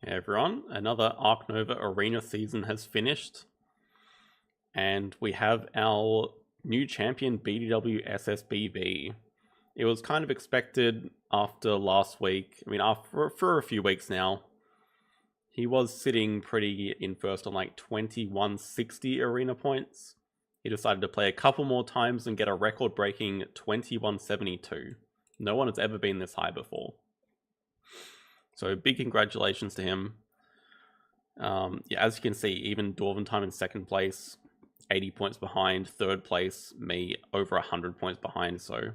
Hey everyone, another Ark Nova arena season has finished, and we have our new champion BDWSSBB. It was kind of expected after last week. I mean, for a few weeks now, he was sitting pretty in first on like 2160 arena points. He decided to play a couple more times and get a record-breaking 2172. No one has ever been this high before. So big congratulations to him. Yeah, as you can see, even Dwarven Time in second place, 80 points behind. Third place, me, over 100 points behind. So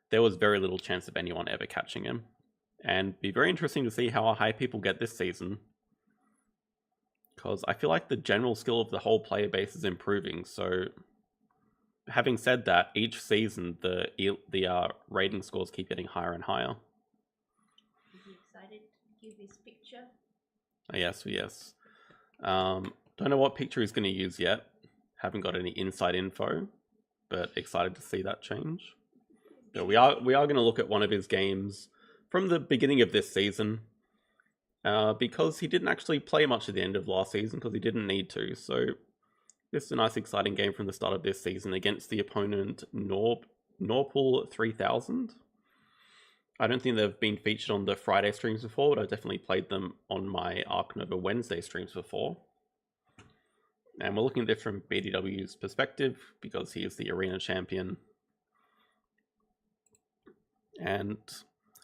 there was very little chance of anyone ever catching him. And be very interesting to see how high people get this season, because I feel like the general skill of the whole player base is improving. So having said that, each season the rating scores keep getting higher and higher. Excited to give this picture? Yes. Don't know what picture he's going to use yet. Haven't got any inside info, but excited to see that change. But we are going to look at one of his games from the beginning of this season, because he didn't actually play much at the end of last season because he didn't need to. So this is a nice exciting game from the start of this season against the opponent Norpool 3000. I don't think they've been featured on the Friday streams before, but I've definitely played them on my Ark Nova Wednesday streams before. And we're looking at this from BDW's perspective, because he is the arena champion. And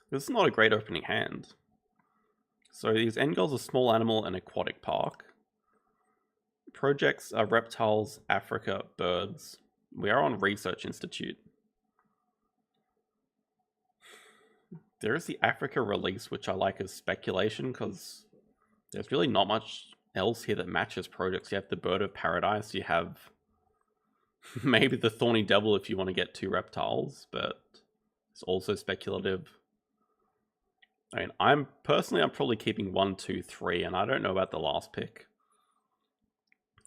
this is not a great opening hand. So his end goals are small animal and aquatic park. Projects are reptiles, Africa, birds. We are on Research Institute. There is the Africa release, which I like as speculation, because there's really not much else here that matches projects. You have the Bird of Paradise, you have maybe the Thorny Devil if you want to get two reptiles, but it's also speculative. I mean, I'm probably keeping 1, 2, 3, and I don't know about the last pick.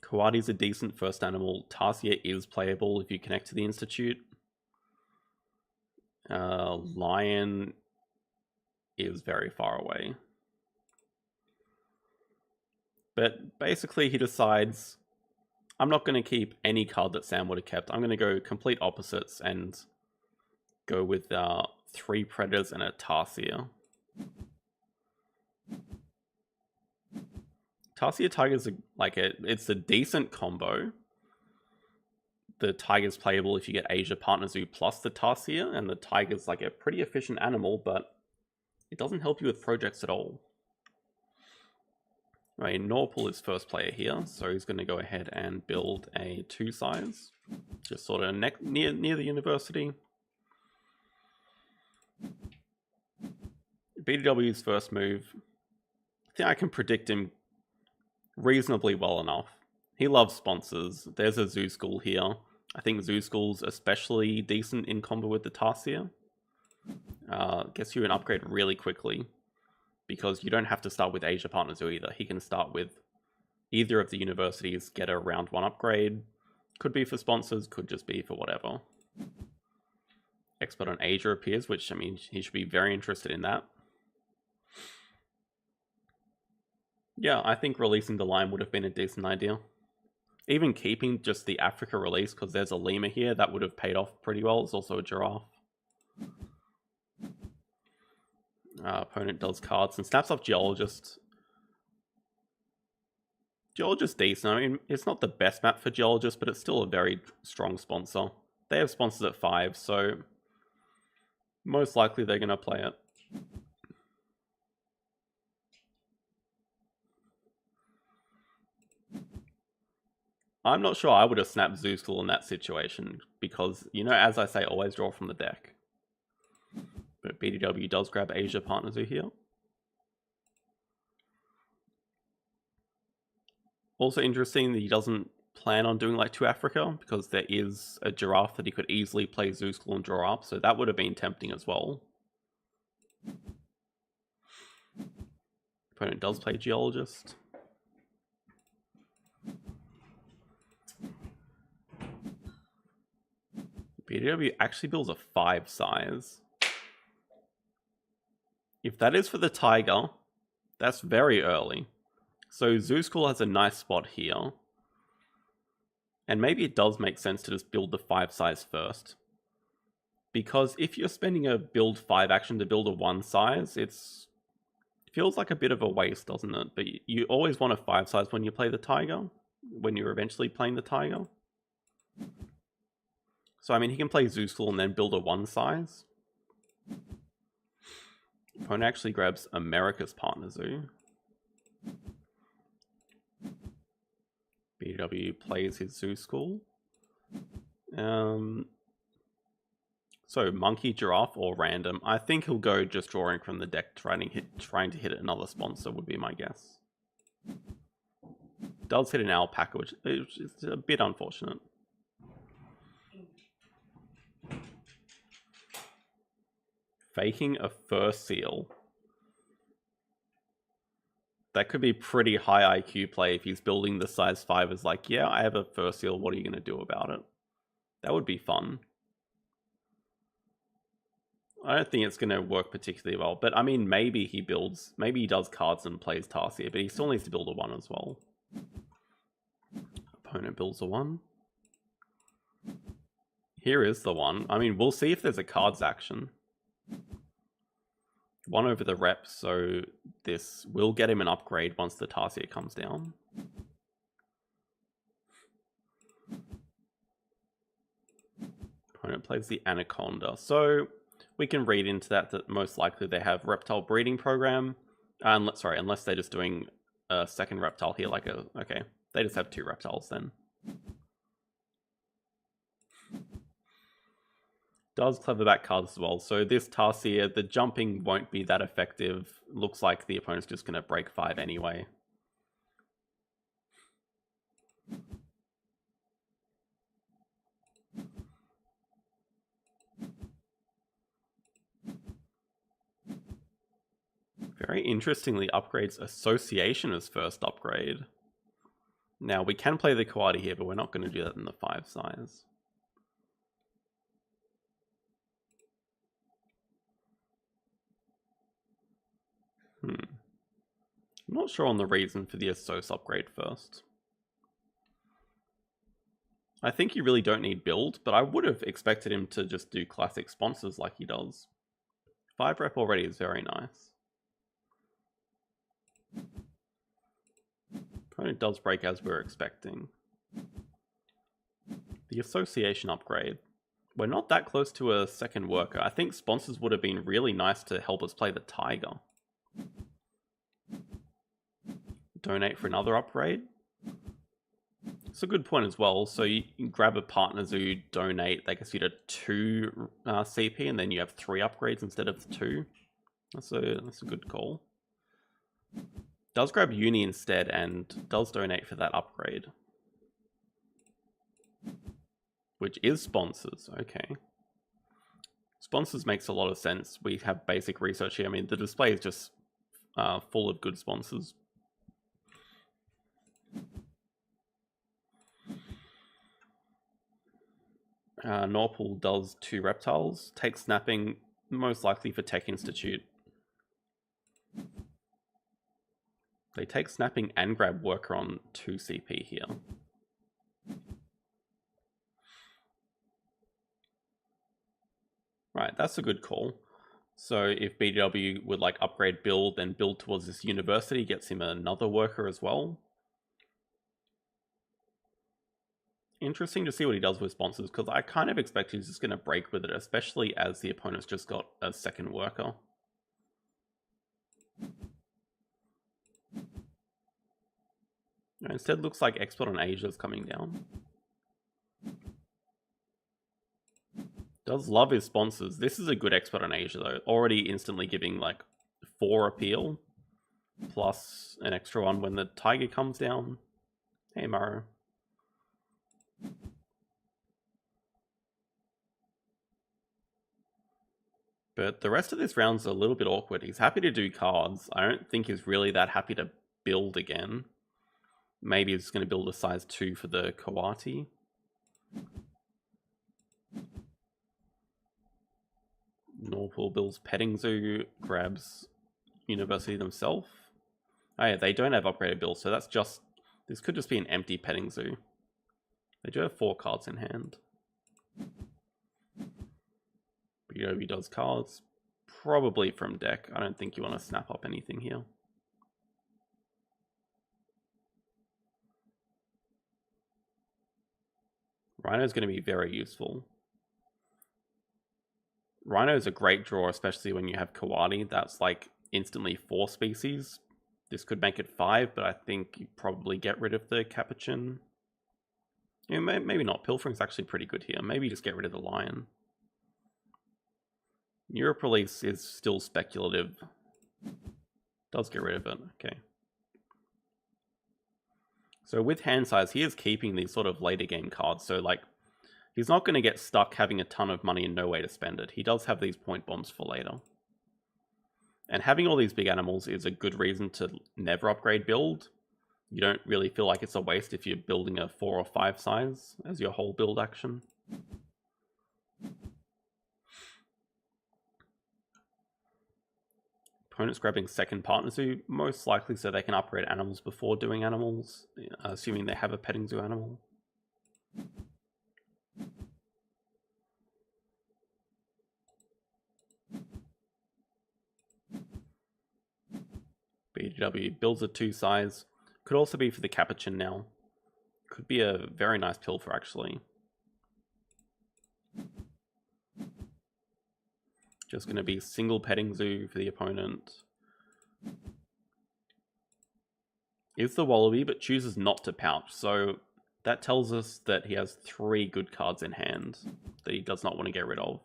Coati's a decent first animal. Tarsier is playable if you connect to the Institute. Lion is very far away. But basically he decides, I'm not going to keep any card that Sam would have kept. I'm going to go complete opposites and go with 3 Predators and a Tarsier. Tarsier Tiger's it's a decent combo. The Tiger's playable if you get Asia Partner Zoo plus the Tarsier, and the Tiger's like a pretty efficient animal, but it doesn't help you with projects at all. Right, Norpool is first player here, so he's going to go ahead and build a 2 size, just sort of near the university. BDW's first move, I think I can predict him reasonably well enough. He loves sponsors. There's a Zoo School here. I think Zoo School's especially decent in combo with the Tarsier. Gets you an upgrade really quickly, because you don't have to start with Asia Partner Zoo either. He can start with either of the universities, get a round 1 upgrade. Could be for sponsors, could just be for whatever. Expert on Asia appears, which, I mean, he should be very interested in that. Yeah, I think releasing the line would have been a decent idea. Even keeping just the Africa release, because there's a lemur here, that would have paid off pretty well. It's also a giraffe. Opponent does cards and snaps up Geologist. Geologist decent. I mean, it's not the best map for Geologist, but it's still a very strong sponsor. They have sponsors at 5, so most likely they're going to play it. I'm not sure I would have snapped Zoo School in that situation, because, you know, as I say, always draw from the deck. But BDW does grab Asia Partner Zoo here. Also interesting that he doesn't plan on doing like 2 Africa, because there is a giraffe that he could easily play Zoo School and draw up, so that would have been tempting as well. Opponent does play Geologist. BDW actually builds a 5 size. If that is for the Tiger, That's very early. So Zoo School has a nice spot here. And maybe it does make sense to just build the 5 size first. Because if you're spending a build 5 action to build a 1 size, it feels like a bit of a waste, doesn't it? But you always want a 5 size when you play the Tiger, when you're eventually playing the Tiger. So, I mean, he can play Zoo School and then build a 1 size. Opponent actually grabs America's Partner Zoo. BDW plays his Zoo School. So monkey, giraffe, or random. I think he'll go just drawing from the deck, trying to hit another sponsor would be my guess. Does hit an alpaca, which is a bit unfortunate. Faking a fur seal. That could be pretty high IQ play if he's building the size 5 as like, yeah, I have a fur seal, what are you going to do about it? That would be fun. I don't think it's going to work particularly well, but I mean, maybe he does cards and plays Tarsier, but he still needs to build a 1 as well. Opponent builds a 1. Here is the 1. I mean, we'll see if there's a cards action. 1 over the rep, so this will get him an upgrade once the Tarsier comes down. Opponent plays the Anaconda. So we can read into that most likely they have reptile breeding program. Unless they're just doing a second reptile here, okay, they just have 2 reptiles then. Does clever back cards as well. So this Tarsier, the jumping won't be that effective. Looks like the opponent's just going to break 5 anyway. Very interestingly, upgrades Association as first upgrade. Now, we can play the Coati here, but we're not going to do that in the 5 size. I'm not sure on the reason for the Assos upgrade first. I think you really don't need build, but I would have expected him to just do classic sponsors like he does. 5 rep already is very nice. Opponent does break as we're expecting. The Association upgrade. We're not that close to a second worker. I think sponsors would have been really nice to help us play the Tiger. Donate for another upgrade. It's a good point as well. So you can grab a partner zoo, donate. That gets you to 2 CP, and then you have 3 upgrades instead of 2. That's a good call. Does grab uni instead and does donate for that upgrade, which is sponsors. Okay, sponsors makes a lot of sense. We have basic research here. I mean, the display is just full of good sponsors. Norpool does 2 reptiles. Take snapping, most likely for Tech Institute. They take snapping and grab worker on 2 CP here. Right, that's a good call. So if BDW would like upgrade build, then build towards this university, gets him another worker as well. Interesting to see what he does with sponsors, because I kind of expect he's just going to break with it, especially as the opponent's just got a second worker. Instead, looks like Export on Asia is coming down. Does love his sponsors. This is a good Export on Asia, though. Already instantly giving, like, 4 appeal. Plus an extra 1 when the Tiger comes down. Hey, Maro. But the rest of this round's a little bit awkward. He's happy to do cards. I don't think he's really that happy to build again. Maybe he's going to build a size 2 for the Coati. Norpool builds Petting Zoo, grabs University themselves. Oh yeah, they don't have upgraded builds, so that's just... This could just be an empty petting zoo. They do have 4 cards in hand. BDW does cards. Probably from deck. I don't think you want to snap up anything here. Rhino is going to be very useful. Rhino is a great draw, especially when you have Kawadi. That's like instantly 4 species. This could make it 5, but I think you probably get rid of the Capuchin. Yeah, maybe not. Pilfering's actually pretty good here. Maybe just get rid of the Lion. Europe release is still speculative. Does get rid of it. Okay. So with hand size, he is keeping these sort of later game cards. So like, he's not going to get stuck having a ton of money and no way to spend it. He does have these point bombs for later. And having all these big animals is a good reason to never upgrade build. You don't really feel like it's a waste if you're building a 4 or 5 size as your whole build action. Opponents grabbing second partner zoo, most likely so they can upgrade animals before doing animals, assuming they have a petting zoo animal. BDW builds a 2 size. Could also be for the Capuchin now. Could be a very nice Pilfer actually. Just going to be single petting zoo for the opponent. Is the Wallaby, but chooses not to pouch. So that tells us that he has 3 good cards in hand that he does not want to get rid of.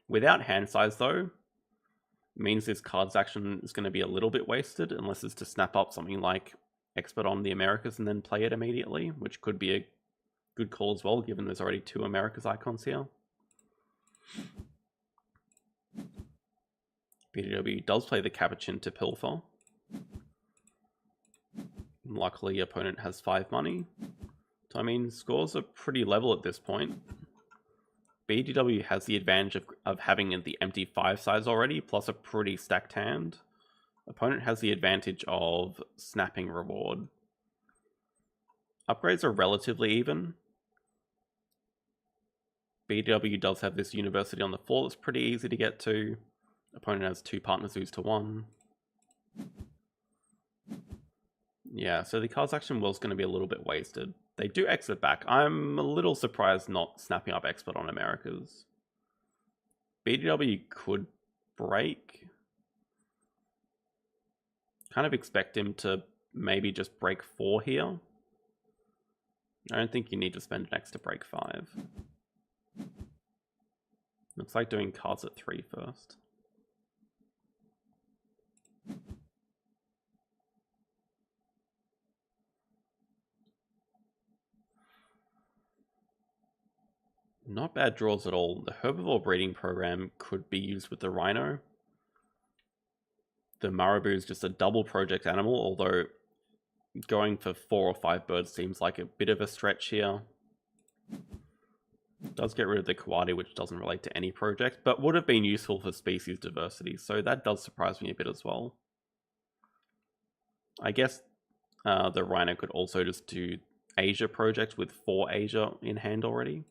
Without hand size though, means this card's action is going to be a little bit wasted unless it's to snap up something like Expert on the Americas and then play it immediately, which could be a good call as well, given there's already 2 Americas icons here. BDW does play the Capuchin to Pilfer. Luckily, opponent has 5 money. So, I mean, scores are pretty level at this point. BDW has the advantage of having the empty 5 size already, plus a pretty stacked hand. Opponent has the advantage of snapping reward. Upgrades are relatively even. BDW does have this university on the floor that's pretty easy to get to. Opponent has 2 partner zoos to 1. Yeah, so the cards action was going to be a little bit wasted. They do exit back. I'm a little surprised not snapping up Expert on Americas. BDW could break. Kind of expect him to maybe just break 4 here. I don't think you need to spend an extra break 5. Looks like doing cards at 3 first. Not bad draws at all. The herbivore breeding program could be used with the rhino. The marabou is just a double project animal, although going for 4 or 5 birds seems like a bit of a stretch here. It does get rid of the Kawadi, which doesn't relate to any project, but would have been useful for species diversity, so that does surprise me a bit as well. I guess the rhino could also just do Asia projects with 4 Asia in hand already.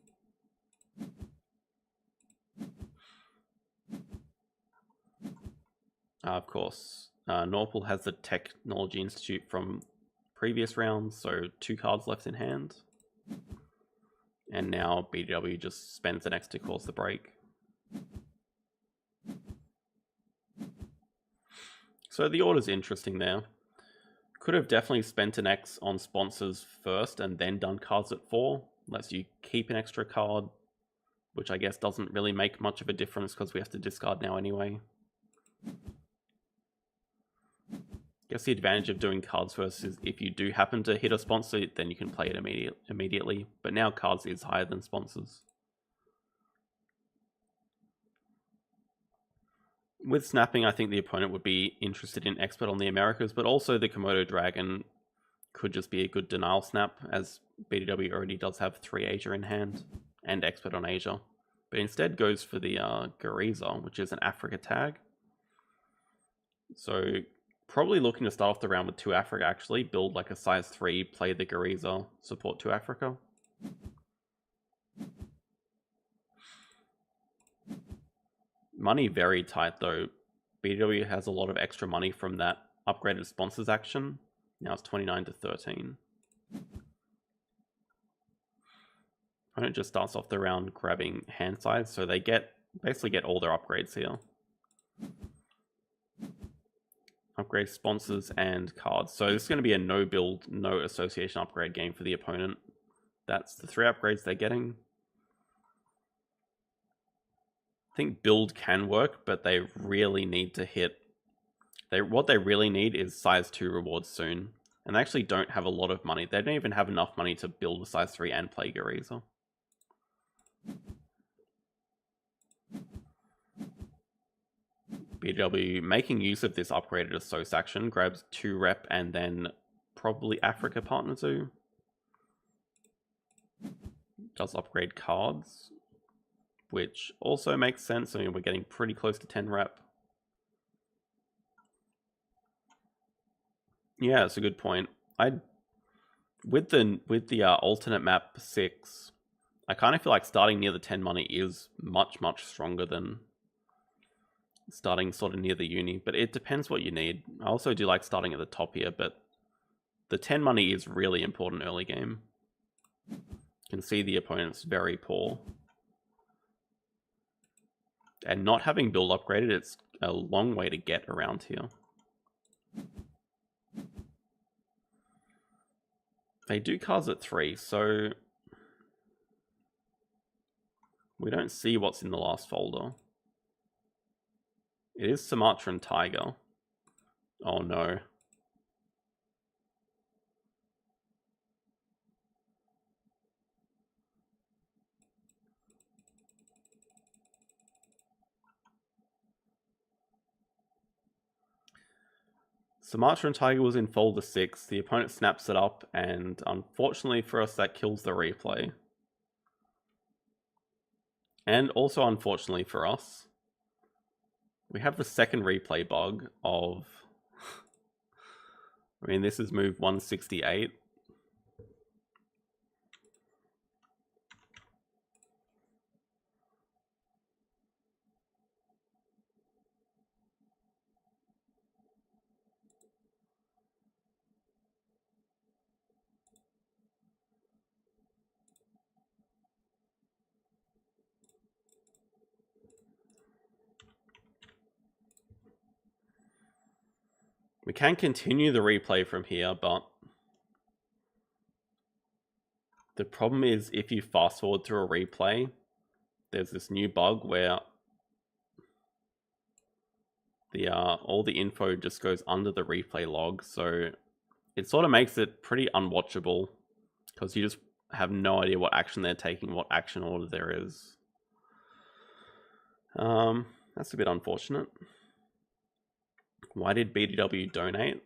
Of course, Norpal has the Technology Institute from previous rounds, so 2 cards left in hand. And now BDW just spends an X to cause the break. So the order's interesting there. Could have definitely spent an X on sponsors first and then done cards at 4. Lets you keep an extra card, which I guess doesn't really make much of a difference because we have to discard now anyway. I guess the advantage of doing cards first is if you do happen to hit a sponsor, then you can play it immediately. But now cards is higher than sponsors. With snapping, I think the opponent would be interested in Expert on the Americas, but also the Komodo Dragon could just be a good denial snap, as BDW already does have 3 Asia in hand, and Expert on Asia. But instead goes for the Gariza, which is an Africa tag. So Probably looking to start off the round with 2 Africa, actually. Build like a size 3, play the Gariza, support 2 Africa. Money very tight, though. BDW has a lot of extra money from that upgraded sponsors action. Now it's 29 to 13. Opponent just starts off the round grabbing hand size, so they basically get all their upgrades here. Upgrade sponsors and cards. So this is going to be a no build, no association upgrade game for the opponent. That's the 3 upgrades they're getting. I think build can work, but they really need to hit... what they really need is size 2 rewards soon. And they actually don't have a lot of money. They don't even have enough money to build a size 3 and play Gariza. BDW making use of this upgraded Assos action, grabs 2 rep and then probably Africa Partner 2. Does upgrade cards, which also makes sense. I mean, we're getting pretty close to 10 rep. Yeah, it's a good point. With the alternate map 6, I kind of feel like starting near the 10 money is much stronger than starting sort of near the uni, but it depends what you need. I also do like starting at the top here, but the 10 money is really important early game. You can see the opponent's very poor. And not having build upgraded, it's a long way to get around here. They do cards at 3, so we don't see what's in the last folder. It is Sumatran Tiger. Oh no. Sumatran Tiger was in folder 6. The opponent snaps it up, and unfortunately for us, that kills the replay. And also unfortunately for us, we have the second replay bug of... I mean, this is move 168. We can continue the replay from here, but the problem is if you fast forward through a replay, there's this new bug where the all the info just goes under the replay log, so it sort of makes it pretty unwatchable because you just have no idea what action they're taking, what action order there is. That's a bit unfortunate. Why did BDW donate?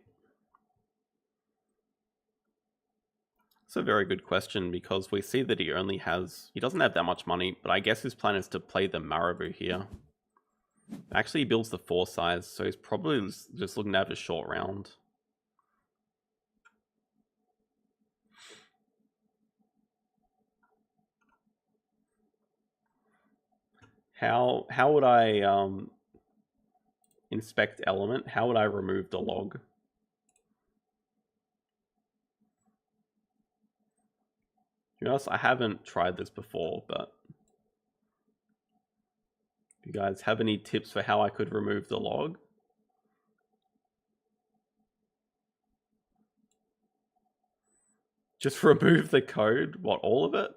It's a very good question because we see that he doesn't have that much money, but I guess his plan is to play the Marabou here. Actually, he builds the 4 size, so he's probably just looking to have a short round. How would I inspect element? How would I remove the log? To be honest, I haven't tried this before, but if you guys have any tips for how I could remove the log? Just remove the code? What, all of it?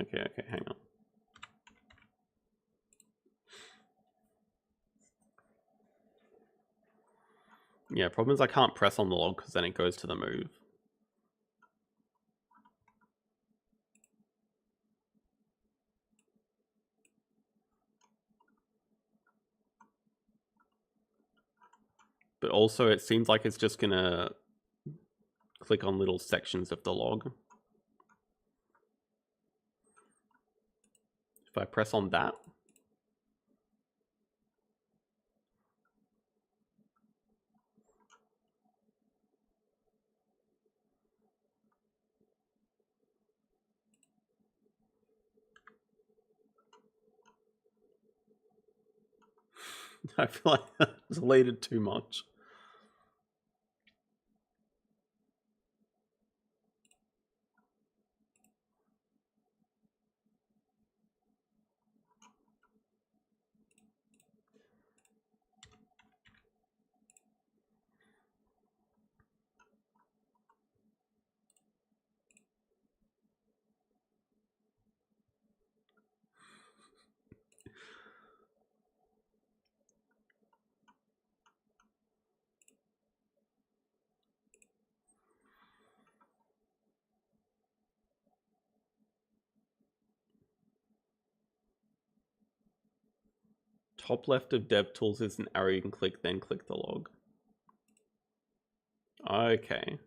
Okay, hang on. Yeah, problem is I can't press on the log because then it goes to the move. But also it seems like it's just gonna click on little sections of the log. If I press on that, I feel like I deleted too much. Top left of DevTools is an arrow you can click, then click the log. Okay.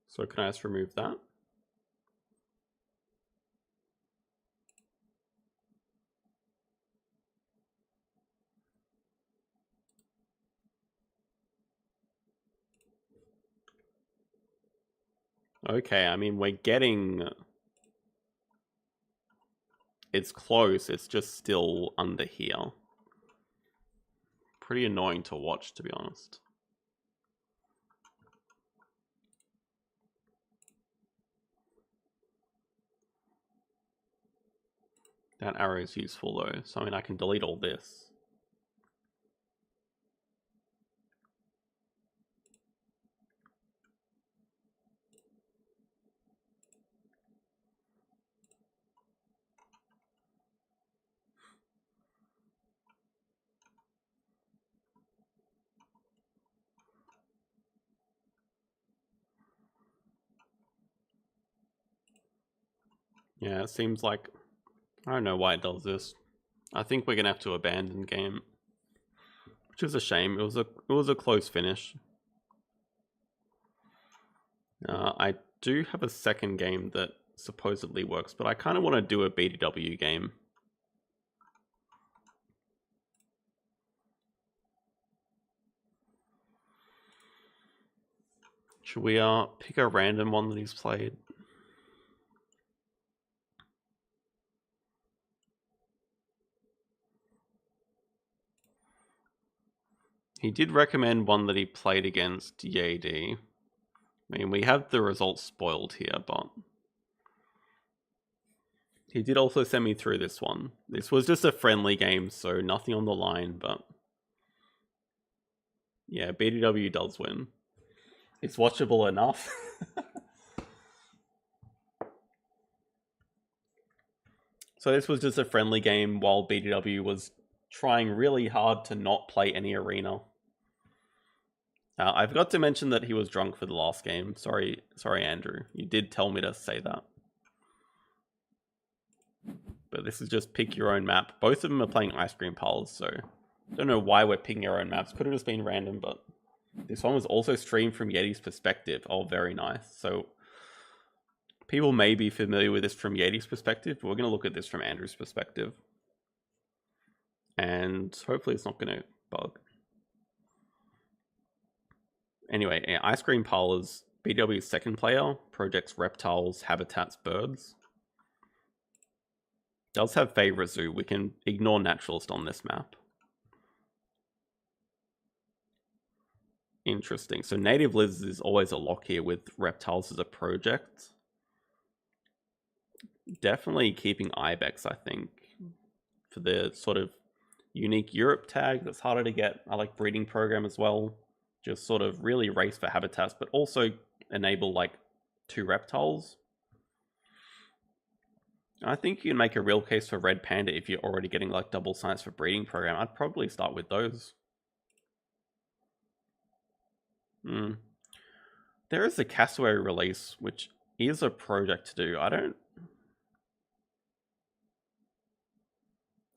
So can I just remove that? Okay, I mean, we're getting... It's close, it's just still under here. Pretty annoying to watch, to be honest. That arrow is useful though, so I mean I can delete all this. Yeah, it seems like... I don't know why it does this. I think we're gonna have to abandon game. Which is a shame. It was a close finish. I do have a second game that supposedly works, but I kind of want to do a BDW game. Should we pick a random one that he's played? He did recommend one that he played against JD. I mean, we have the results spoiled here, but... He did also send me through this one. This was just a friendly game, so nothing on the line, but... Yeah, BDW does win. It's watchable enough. So this was just a friendly game while BDW was trying really hard to not play any arena. I forgot to mention that he was drunk for the last game. Sorry, Andrew. You did tell me to say that. But this is just pick your own map. Both of them are playing Ice Cream Parlors, so I don't know why we're picking our own maps. Could have just been random, but this one was also streamed from Yeti's perspective. Oh, very nice. So people may be familiar with this from Yeti's perspective, but we're going to look at this from Andrew's perspective. And hopefully it's not going to bug. Anyway, Ice Cream Parlors, BW's second player, projects reptiles, habitats, birds. Does have favorite zoo. We can ignore naturalist on this map. Interesting. So native lizards is always a lock here with reptiles as a project. Definitely keeping ibex, I think, for the sort of unique Europe tag that's harder to get. I like breeding program as well. Just sort of really race for habitats, but also enable like 2 reptiles. I think you can make a real case for red panda if you're already getting like double science for breeding program. I'd probably start with those. There is a cassowary release, which is a project to do. I don't...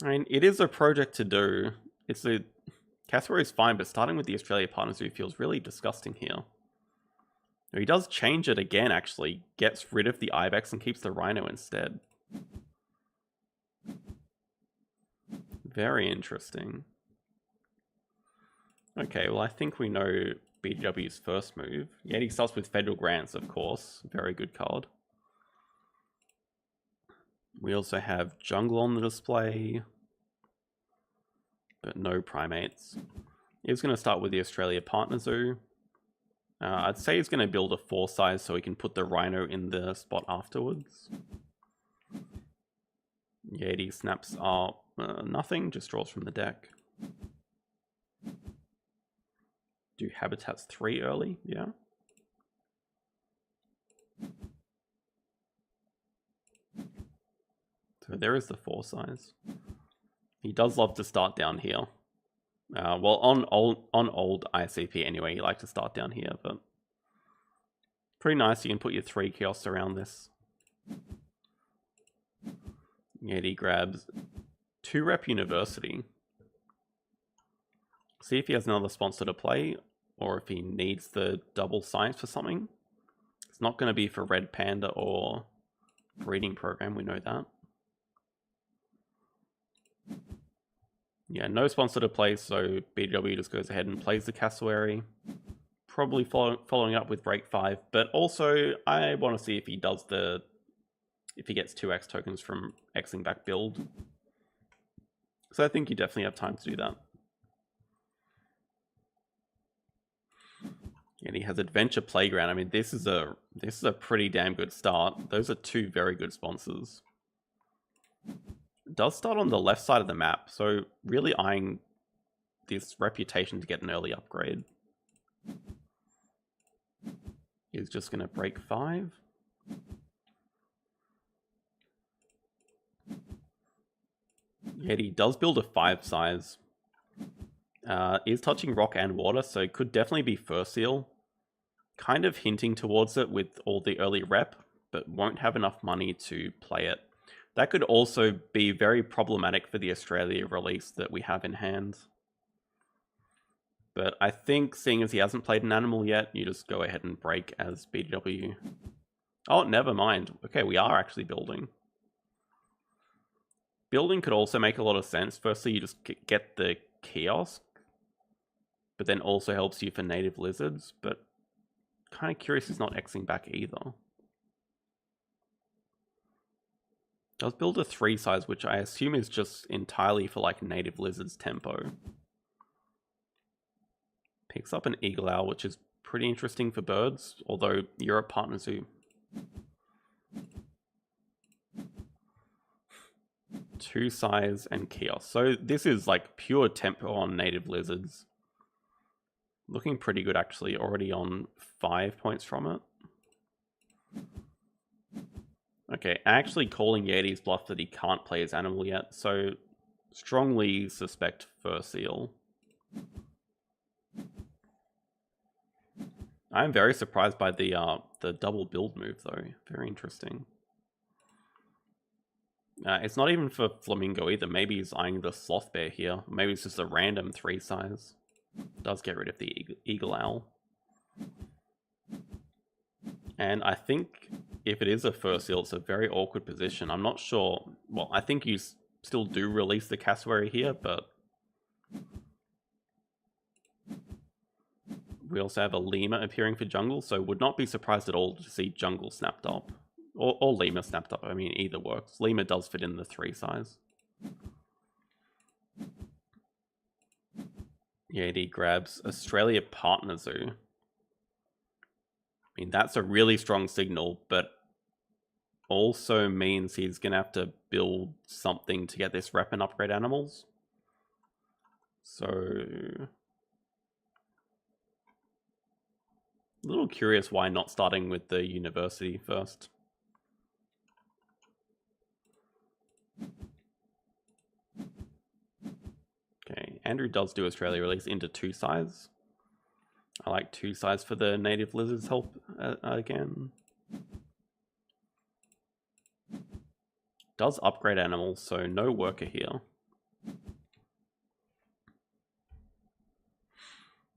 I mean, it is a project to do. Cassowary is fine, but starting with the Australia Partner Zoo feels really disgusting here. He does change it again, actually. Gets rid of the ibex and keeps the rhino instead. Very interesting. Okay, well, I think we know BDW's first move. Yeah, he starts with Federal Grants, of course. Very good card. We also have Jungle on the display, but no primates. He's going to start with the Australia Partner Zoo. I'd say he's going to build a 4 size so he can put the rhino in the spot afterwards. Yeti snaps are nothing, just draws from the deck. Do Habitats 3 early, yeah. So there is the 4 size. He does love to start down here. Well, on old ICP anyway, you like to start down here, but pretty nice. You can put your 3 kiosks around this. Yeti grabs 2 Rep University. See if he has another sponsor to play, or if he needs the double science for something. It's not going to be for Red Panda or Breeding Program, we know that. Yeah, no sponsor to play, so BDW just goes ahead and plays the Cassowary. Probably following up with Break 5, but also I want to see if he does if he gets 2x tokens from Xing back build. So I think you definitely have time to do that. And he has Adventure Playground. I mean, this is a pretty damn good start. Those are 2 very good sponsors. It does start on the left side of the map, so really eyeing this reputation to get an early upgrade. He's just going to break 5. Yet he does build a 5 size. Is touching rock and water, so it could definitely be Fur Seal. Kind of hinting towards it with all the early rep, but won't have enough money to play it. That could also be very problematic for the Australia release that we have in hand. But I think, seeing as he hasn't played an animal yet, you just go ahead and break as BDW. Oh, never mind. Okay, we are actually building. Building could also make a lot of sense. Firstly, you just get the kiosk, but then also helps you for native lizards, but kind of curious he's not Xing back either. Does build a 3 size, which I assume is just entirely for like native lizards tempo. Picks up an Eagle Owl, which is pretty interesting for birds, although you're a Partner Zoo. 2 size and kiosk. So this is like pure tempo on native lizards. Looking pretty good actually, already on 5 points from it. Okay, actually calling Yeti's bluff that he can't play his animal yet, so strongly suspect Fur Seal. I'm very surprised by the double build move though. Very interesting. It's not even for Flamingo either. Maybe he's eyeing the Sloth Bear here. Maybe it's just a random 3 size. Does get rid of the Eagle Owl. And I think if it is a Fur Seal, it's a very awkward position. I'm not sure. Well, I think you still do release the Cassowary here, but we also have a Lemur appearing for Jungle, so would not be surprised at all to see Jungle snapped up. Or Lemur snapped up. I mean, either works. Lemur does fit in the 3 size. Yeti grabs Australia Partner Zoo. I mean, that's a really strong signal, but also means he's going to have to build something to get this rep and upgrade animals. So a little curious why not starting with the university first. Okay, Andrew does do Australia release into 2 size. I like 2 size for the native lizards help again. Does upgrade animals, so no worker here.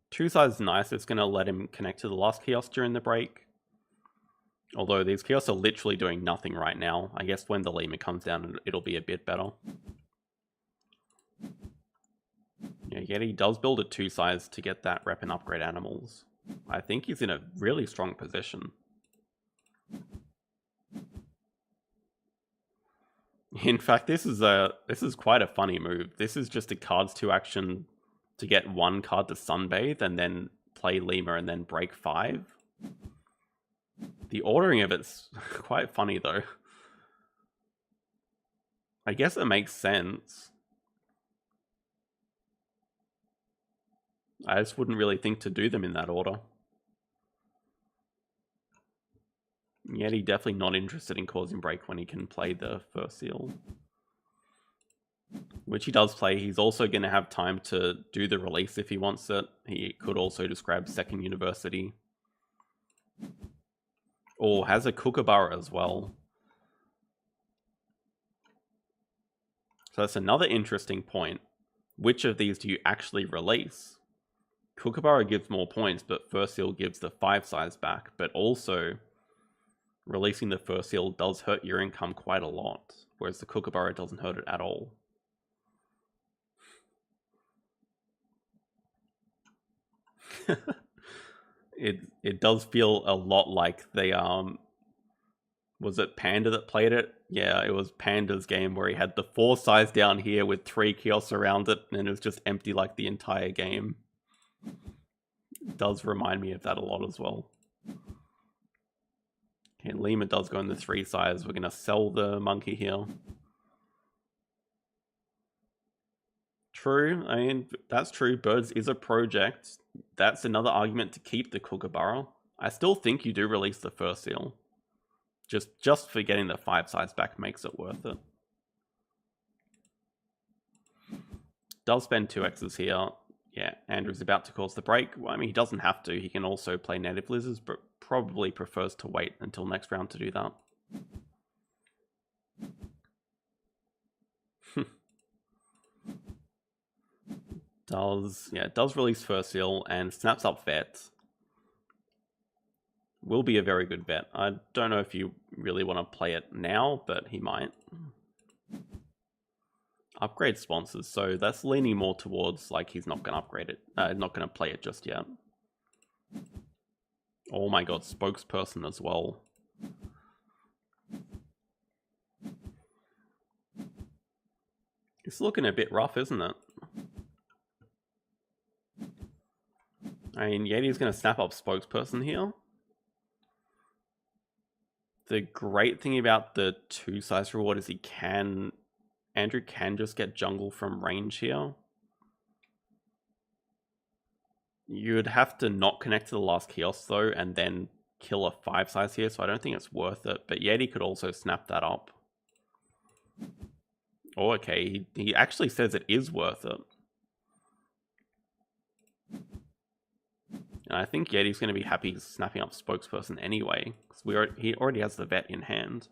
Two size is nice. It's going to let him connect to the last kiosk during the break. Although these kiosks are literally doing nothing right now. I guess when the lemur comes down, it'll be a bit better. Yeah, yet he does build a two size to get that rep and upgrade animals. I think he's in a really strong position. In fact, this is quite a funny move. This is just a cards 2 action to get one card to sunbathe and then play lemur and then break 5. The ordering of it's quite funny though. I guess it makes sense. I just wouldn't really think to do them in that order. Yet he's definitely not interested in causing break when he can play the first seal. Which he does play. He's also going to have time to do the release if he wants it. He could also just grab second university. Or has a kookaburra as well. So that's another interesting point. Which of these do you actually release? Kookaburra gives more points, but first seal gives the 5 size back. But also, releasing the first seal does hurt your income quite a lot, whereas the kookaburra doesn't hurt it at all. It does feel a lot like they was it Panda that played it? Yeah, it was Panda's game where he had the 4 size down here with 3 kiosks around it, and it was just empty like the entire game. It does remind me of that a lot as well. Okay, lemur does go in the 3 size. We're gonna sell the monkey here. True, I mean, that's true. Birds is a project. That's another argument to keep the kookaburra. I still think you do release the first seal. Just for getting the 5 size back makes it worth it. Does spend 2 X's here. Yeah, Andrew's about to cause the break. Well, I mean, he doesn't have to. He can also play native lizards, but probably prefers to wait until next round to do that. Does release first seal and snaps up vet. Will be a very good bet. I don't know if you really want to play it now, but he might. Upgrade sponsors, so that's leaning more towards like he's not going to upgrade it. Not going to play it just yet. Oh my god, spokesperson as well. It's looking a bit rough, isn't it? I mean, Yeti's going to snap up spokesperson here. The great thing about the 2 size reward is Andrew can just get jungle from range here. You'd have to not connect to the last kiosk though, and then kill a 5 size here, so I don't think it's worth it. But Yeti could also snap that up. Oh, okay, he actually says it is worth it. And I think Yeti's going to be happy snapping up spokesperson anyway, because he already has the vet in hand.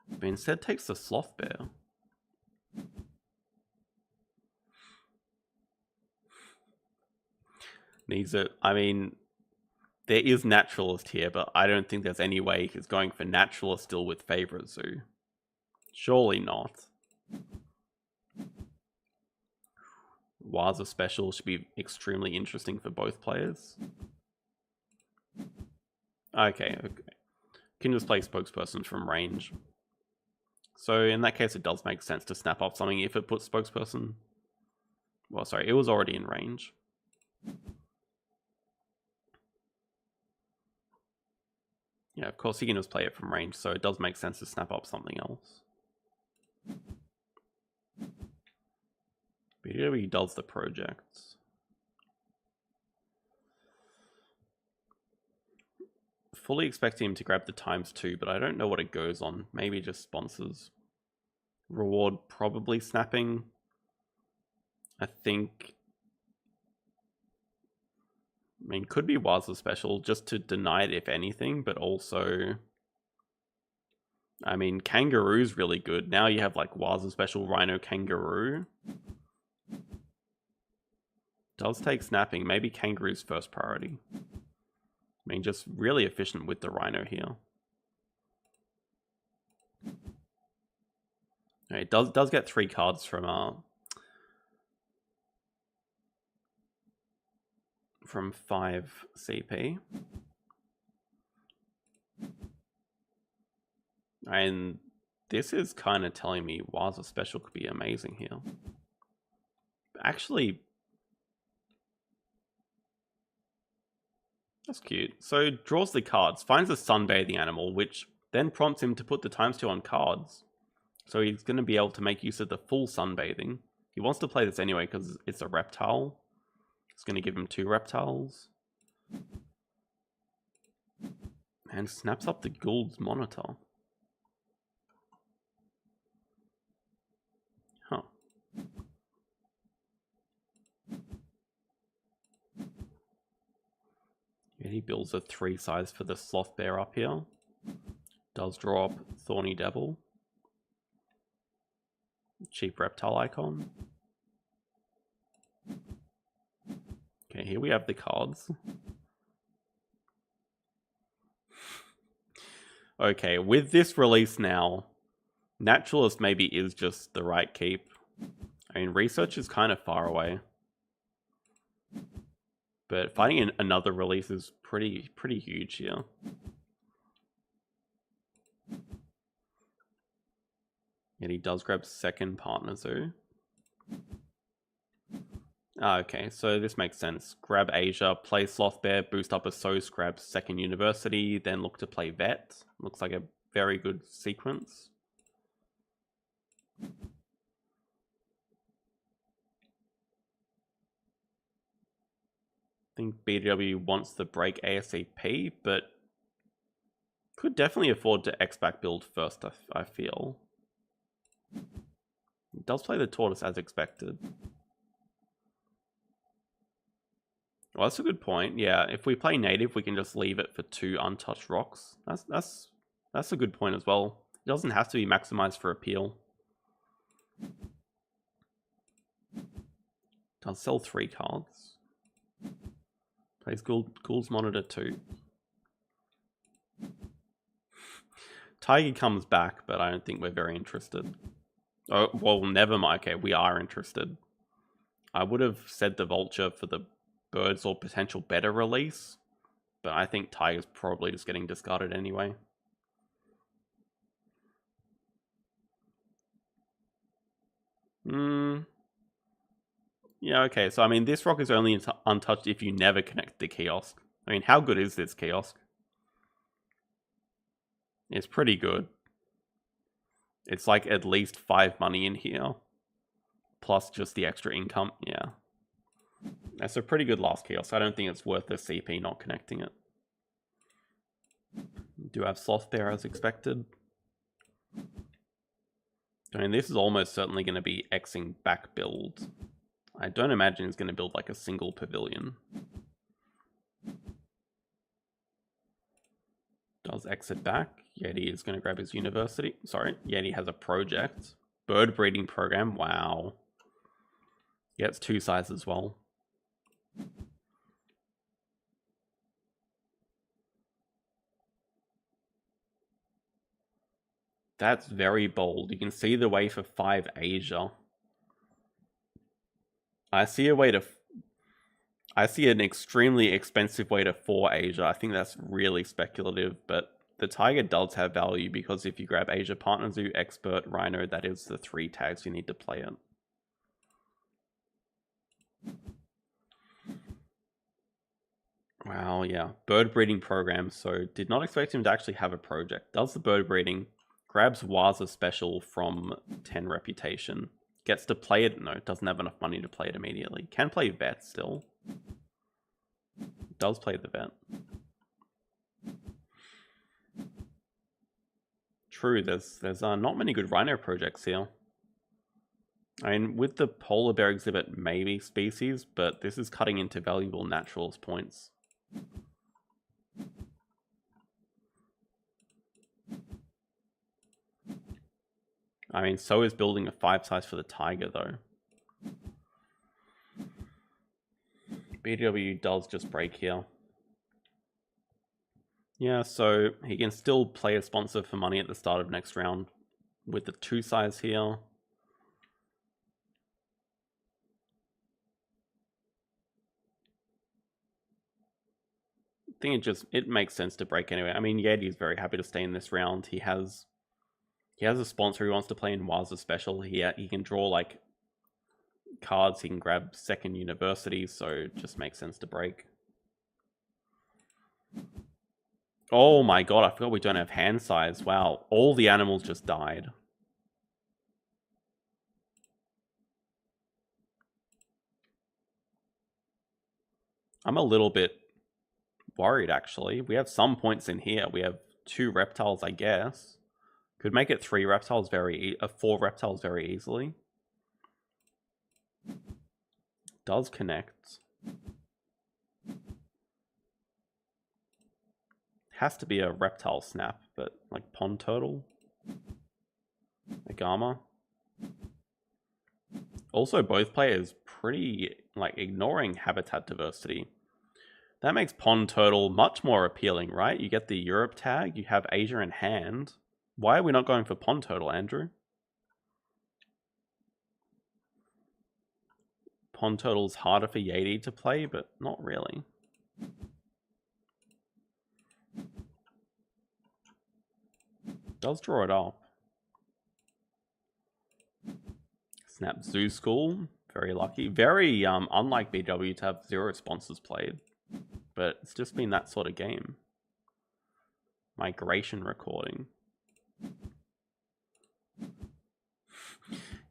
But instead takes the sloth bear. Needs it. I mean, there is naturalist here, but I don't think there's any way he's going for naturalist still with favorite zoo. Surely not. Waza special should be extremely interesting for both players. Okay. Can just play spokesperson from range. So in that case, it does make sense to snap off something if it puts spokesperson. Well, sorry, it was already in range. Yeah, of course he can just play it from range, so it does make sense to snap up something else. BDW does the projects. Fully expecting him to grab the ×2, but I don't know what it goes on. Maybe just sponsors. Reward probably snapping. I think... I mean, could be Waza special just to deny it if anything, but also... I mean, Kangaroo's really good. Now you have like Waza Special Rhino Kangaroo. Does take snapping. Maybe Kangaroo's first priority. I mean, just really efficient with the Rhino here. It does get 3 cards from 5 CP. And this is kind of telling me Waza Special could be amazing here. Actually, that's cute. So draws the cards, finds a sunbathing animal, which then prompts him to put the ×2 on cards. So he's going to be able to make use of the full sunbathing. He wants to play this anyway because it's a reptile. It's going to give him 2 reptiles. And snaps up the Gould's Monitor. Huh. Yeah, he builds a 3 size for the Sloth Bear up here. Does draw up Thorny Devil. Cheap reptile icon. Okay, here we have the cards. Okay, with this release now, Naturalist maybe is just the right keep. I mean, Research is kind of far away. But finding another release is pretty huge here. Yet he does grab second Partner Zoo. Okay, so this makes sense. Grab Asia, play Sloth Bear, boost up a Sos, grab second University, then look to play Vet. Looks like a very good sequence. I think BDW wants to break ASAP, but could definitely afford to X-Back build first, I feel. It does play the Tortoise as expected. Well, that's a good point. Yeah, if we play native, we can just leave it for 2 untouched rocks. That's a good point as well. It doesn't have to be maximized for appeal. Does sell 3 cards. Plays Ghoul's Monitor 2. Tiger comes back, but I don't think we're very interested. Oh, well, never mind. Okay, we are interested. I would have said the Vulture for the Birds or potential better release, but I think Tiger's probably just getting discarded anyway. Yeah, okay, so I mean, this rock is only untouched if you never connect the kiosk. I mean, how good is this kiosk? It's pretty good. It's like at least 5 money in here, plus just the extra income. Yeah. That's a pretty good last kiosk. I don't think it's worth the CP not connecting it. Do have Sloth Bear as expected. I mean, this is almost certainly going to be Xing back build. I don't imagine it's going to build like a single pavilion. Does exit back. Yeti is going to grab his university. Sorry, Yeti has a project. Bird breeding program. Wow. Gets 2 sizes as well. That's very bold. You can see the way for 5 Asia. I see an extremely expensive way to 4 Asia. I think that's really speculative, but the Tiger does have value because if you grab Asia Partner Zoo, Expert, Rhino, that is the 3 tags you need to play it. Wow, yeah. Bird breeding program, so did not expect him to actually have a project. Does the bird breeding, grabs Waza Special from 10 reputation. Gets to play it, no, doesn't have enough money to play it immediately. Can play Vet still. Does play the Vet. True, there's not many good Rhino projects here. I mean, with the Polar Bear exhibit, maybe Species, but this is cutting into valuable Naturalist points. I mean, so is building a 5 size for the Tiger, though. BDW does just break here. Yeah, so he can still play a sponsor for money at the start of next round with the 2 size here. I think it makes sense to break anyway. I mean, Yeti's very happy to stay in this round. He has a sponsor he wants to play in Waza Special. He can draw like cards. He can grab second university, so it just makes sense to break. Oh my god, I forgot we don't have hand size. Wow, all the animals just died. I'm a little bit worried, actually. We have some points in here. We have 2 reptiles, I guess. Could make it 3 reptiles 4 reptiles very easily. Does connect. Has to be a reptile snap, but like pond turtle. Agama. Also, both players pretty like ignoring habitat diversity. That makes pond turtle much more appealing, right? You get the Europe tag, you have Asia in hand. Why are we not going for pond turtle, Andrew? Pond turtle's harder for Yeti to play, but not really. Does draw it up. Snap Zoo School, very lucky. Very unlike BW to have 0 sponsors played, but it's just been that sort of game. Migration recording.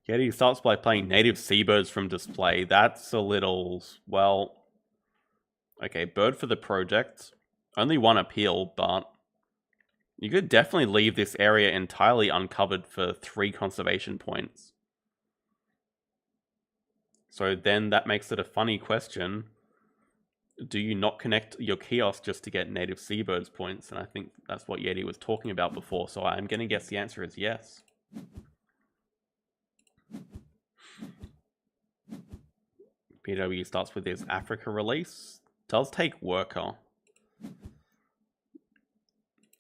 Yeti starts by playing native seabirds from display. That's a little, well, okay, bird for the project. Only 1 appeal, but you could definitely leave this area entirely uncovered for 3 conservation points. So then that makes it a funny question. Do you not connect your kiosk just to get native seabirds points? And I think that's what Yeti was talking about before, so I'm going to guess the answer is yes. BW starts with his Africa release. Does take worker.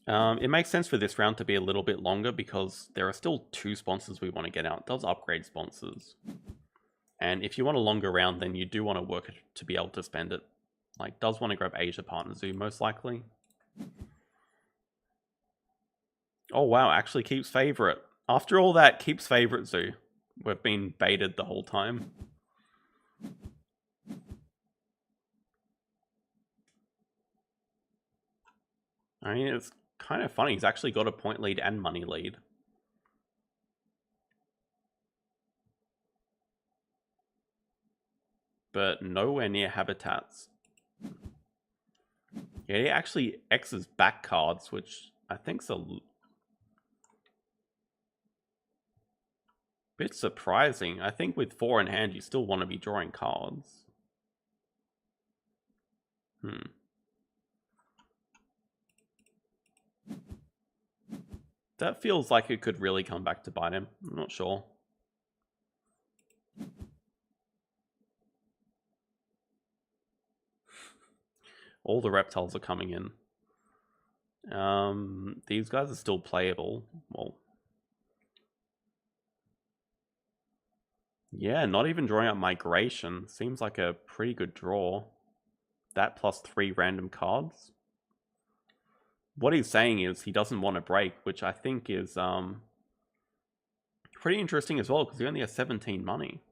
It makes sense for this round to be a little bit longer because there are still 2 sponsors we want to get out. It does upgrade sponsors. And if you want a longer round, then you do want to work it to be able to spend it. Like, does want to grab Asia Partner Zoo, most likely. Oh, wow, actually keeps favorite. After all that, keeps favorite Zoo. We've been baited the whole time. I mean, it's kind of funny. He's actually got a point lead and money lead. But nowhere near habitats. Yeah, he actually X's back cards, which I think's a bit surprising. I think with 4 in hand, you still want to be drawing cards. That feels like it could really come back to bite him. I'm not sure. All the reptiles are coming in. These guys are still playable. Well, yeah, not even drawing up migration. Seems like a pretty good draw. That plus 3 random cards. What he's saying is he doesn't want to break, which I think is pretty interesting as well, because he only has 17 money.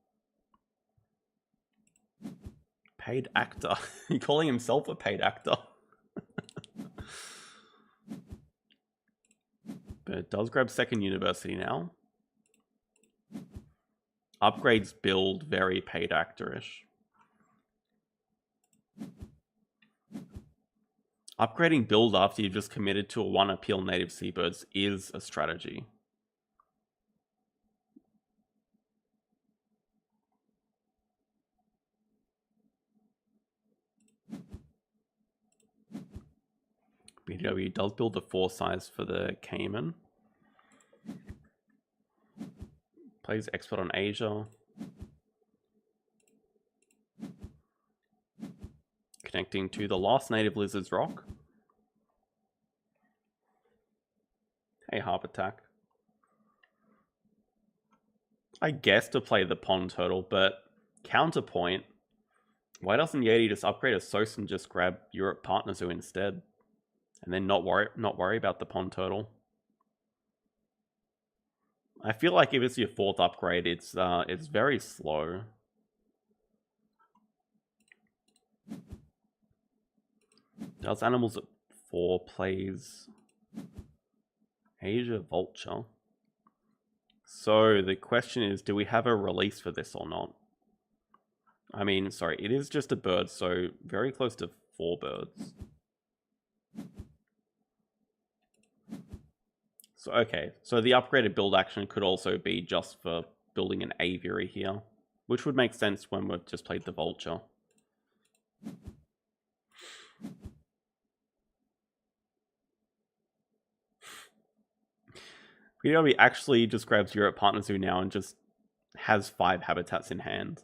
Paid actor. He's calling himself a paid actor. But it does grab second university now. Upgrades build very paid actor-ish. Upgrading build after you've just committed to a 1 appeal native seabirds is a strategy. BDW does build a 4 size for the Cayman. Plays Expert on Asia. Connecting to the last native Lizard's Rock. Hey, Harp Attack. I guess to play the Pond Turtle, but counterpoint, why doesn't Yeti just upgrade a Sos and just grab Europe Partner Zoo instead? And then not worry about the Pond Turtle. I feel like if it's your 4th upgrade, it's very slow. Does Animals at 4 plays Asia Vulture? So the question is, do we have a release for this or not? I mean, sorry, it is just a bird, so very close to 4 birds. So, okay, so the upgraded build action could also be just for building an aviary here, which would make sense when we've just played the Vulture. BDW actually just grabs Europe Partner Zoo now and just has 5 habitats in hand.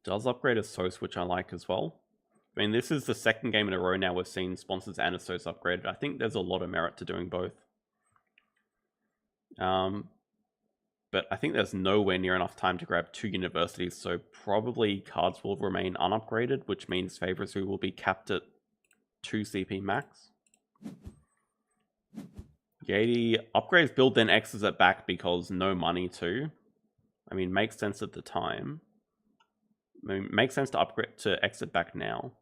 Does upgrade a Sos, which I like as well. I mean, this is the 2nd game in a row now we've seen sponsors and a Sos upgraded. I think there's a lot of merit to doing both. But I think there's nowhere near enough time to grab 2 universities, so probably cards will remain unupgraded, which means Favourite Zoo will be capped at 2 CP max. Yeti upgrades build, then X's it back because no money too. I mean, makes sense at the time. I mean, makes sense to upgrade to exit back now.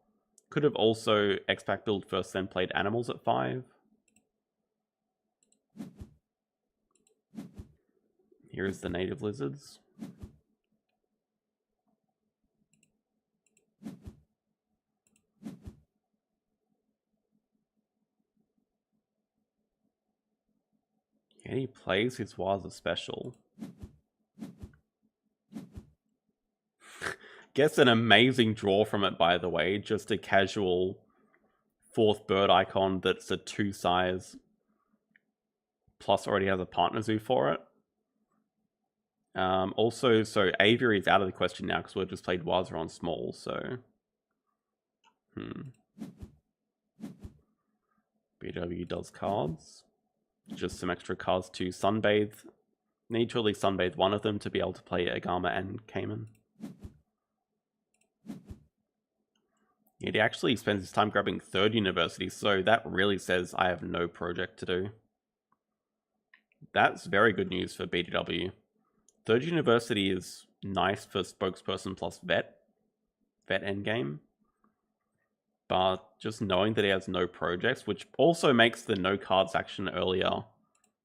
Could have also X-Pack build first, then played Animals at 5. Here's the native lizards. Yeah, he plays his Waza special. Gets an amazing draw from it, by the way. Just a casual 4th bird icon that's a 2 size. Plus already has a Partner Zoo for it. Also, so Aviary is out of the question now because we've just played Waza on small, so... BW does cards. Just some extra cards to Sunbathe. Need to at least Sunbathe one of them to be able to play Agama and Cayman. Yeah, he actually spends his time grabbing 3rd university, so that really says I have no project to do. That's very good news for BDW. 3rd university is nice for spokesperson plus vet endgame. But just knowing that he has no projects, which also makes the no cards action earlier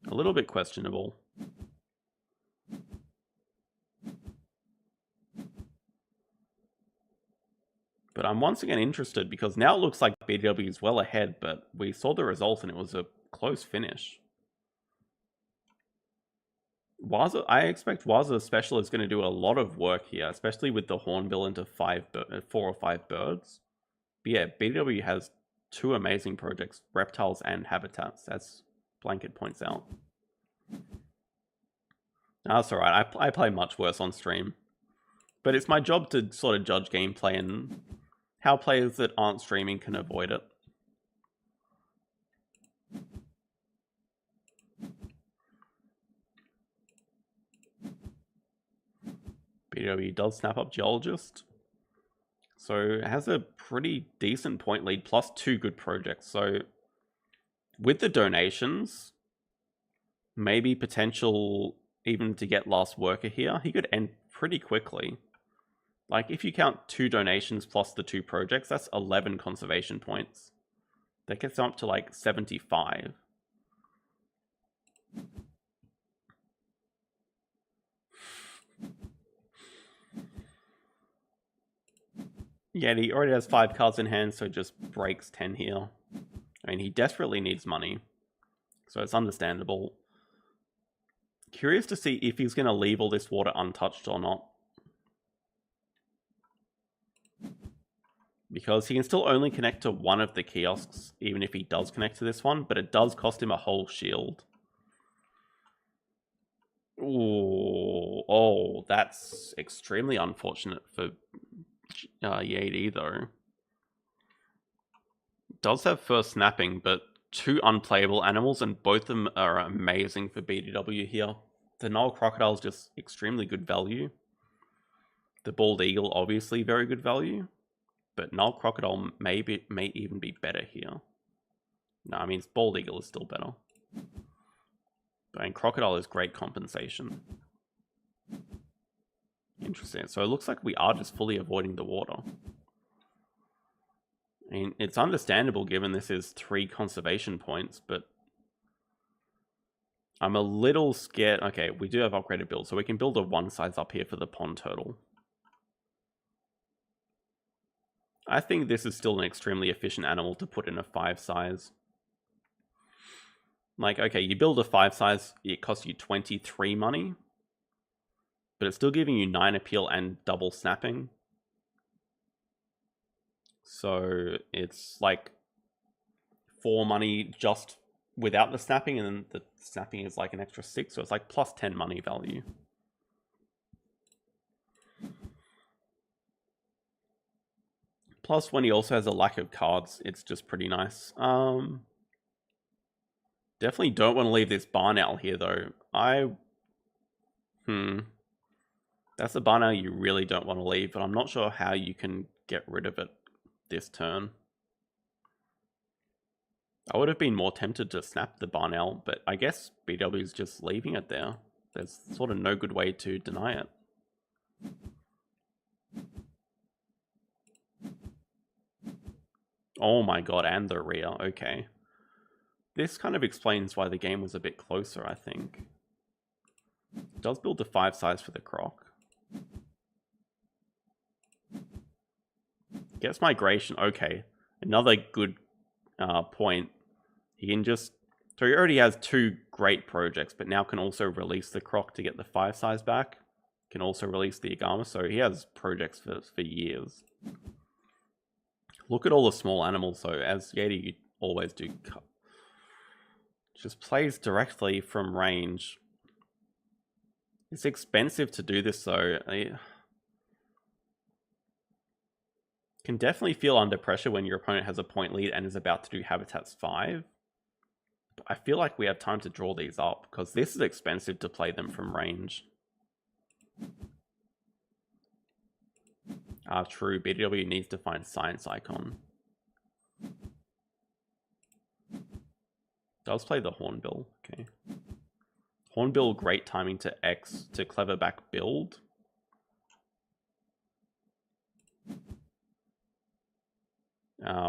a little bit questionable. But I'm once again interested because now it looks like BDW is well ahead, but we saw the result and it was a close finish. Waza, I expect Waza Special is going to do a lot of work here, especially with the Hornbill into 4 or 5 birds. But yeah, BDW has 2 amazing projects, reptiles and habitats, as Blanket points out. That's alright, I play much worse on stream. But it's my job to sort of judge gameplay and how players that aren't streaming can avoid it. BDW does snap up Geologist. So it has a pretty decent point lead, plus 2 good projects. So with the donations, maybe potential even to get Last Worker here, he could end pretty quickly. Like, if you count 2 donations plus the 2 projects, that's 11 conservation points. That gets up to, like, 75. Yeah, he already has 5 cards in hand, so just breaks 10 here. I mean, he desperately needs money, so it's understandable. Curious to see if he's going to leave all this water untouched or not. Because he can still only connect to one of the kiosks, even if he does connect to this one, but it does cost him a whole shield. Ooh, oh, that's extremely unfortunate for JD though. Does have first snapping, but 2 unplayable animals, and both of them are amazing for BDW here. The Nile Crocodile is just extremely good value. The Bald Eagle, obviously very good value, but Nile Crocodile may even be better here. No, I mean, Bald Eagle is still better. But I mean, Crocodile is great compensation. Interesting. So it looks like we are just fully avoiding the water. I mean, it's understandable given this is 3 conservation points, but I'm a little scared. Okay, we do have upgraded builds, so we can build a 1 size up here for the pond turtle. I think this is still an extremely efficient animal to put in a 5 size. Like, okay, you build a 5 size, it costs you 23 money, but it's still giving you 9 appeal and double snapping. So it's like 4 money just without the snapping, and then the snapping is like an extra 6, so it's like plus 10 money value. Plus, when he also has a lack of cards, it's just pretty nice. Definitely don't want to leave this barn owl here, though. That's a barn owl you really don't want to leave, but I'm not sure how you can get rid of it this turn. I would have been more tempted to snap the barn owl, but I guess BW is just leaving it there. There's sort of no good way to deny it. Oh my god, and the rear, okay. This kind of explains why the game was a bit closer, I think. It does build a 5 size for the croc. Gets migration, okay. Another good point. He can just... So he already has 2 great projects, but now can also release the croc to get the 5 size back. Can also release the Agama, so he has projects for years. Look at all the small animals, though, as Yeti you always do. Just plays directly from range. It's expensive to do this, though. Can definitely feel under pressure when your opponent has a point lead and is about to do Habitats 5. But I feel like we have time to draw these up, because this is expensive to play them from range. True, BDW needs to find Science Icon. Does play the Hornbill, okay. Hornbill, great timing to X to Cleverback build.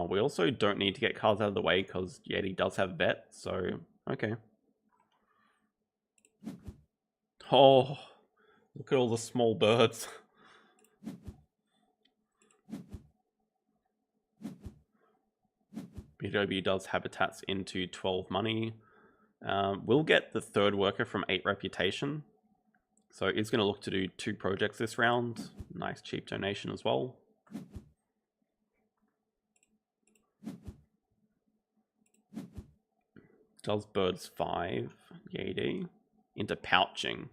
We also don't need to get cards out of the way because Yeti does have vet, so okay. Oh, look at all the small birds. BW does habitats into 12 money. We'll get the 3rd worker from 8 reputation. So it's going to look to do 2 projects this round. Nice cheap donation as well. Does birds 5, Yeti, into pouching.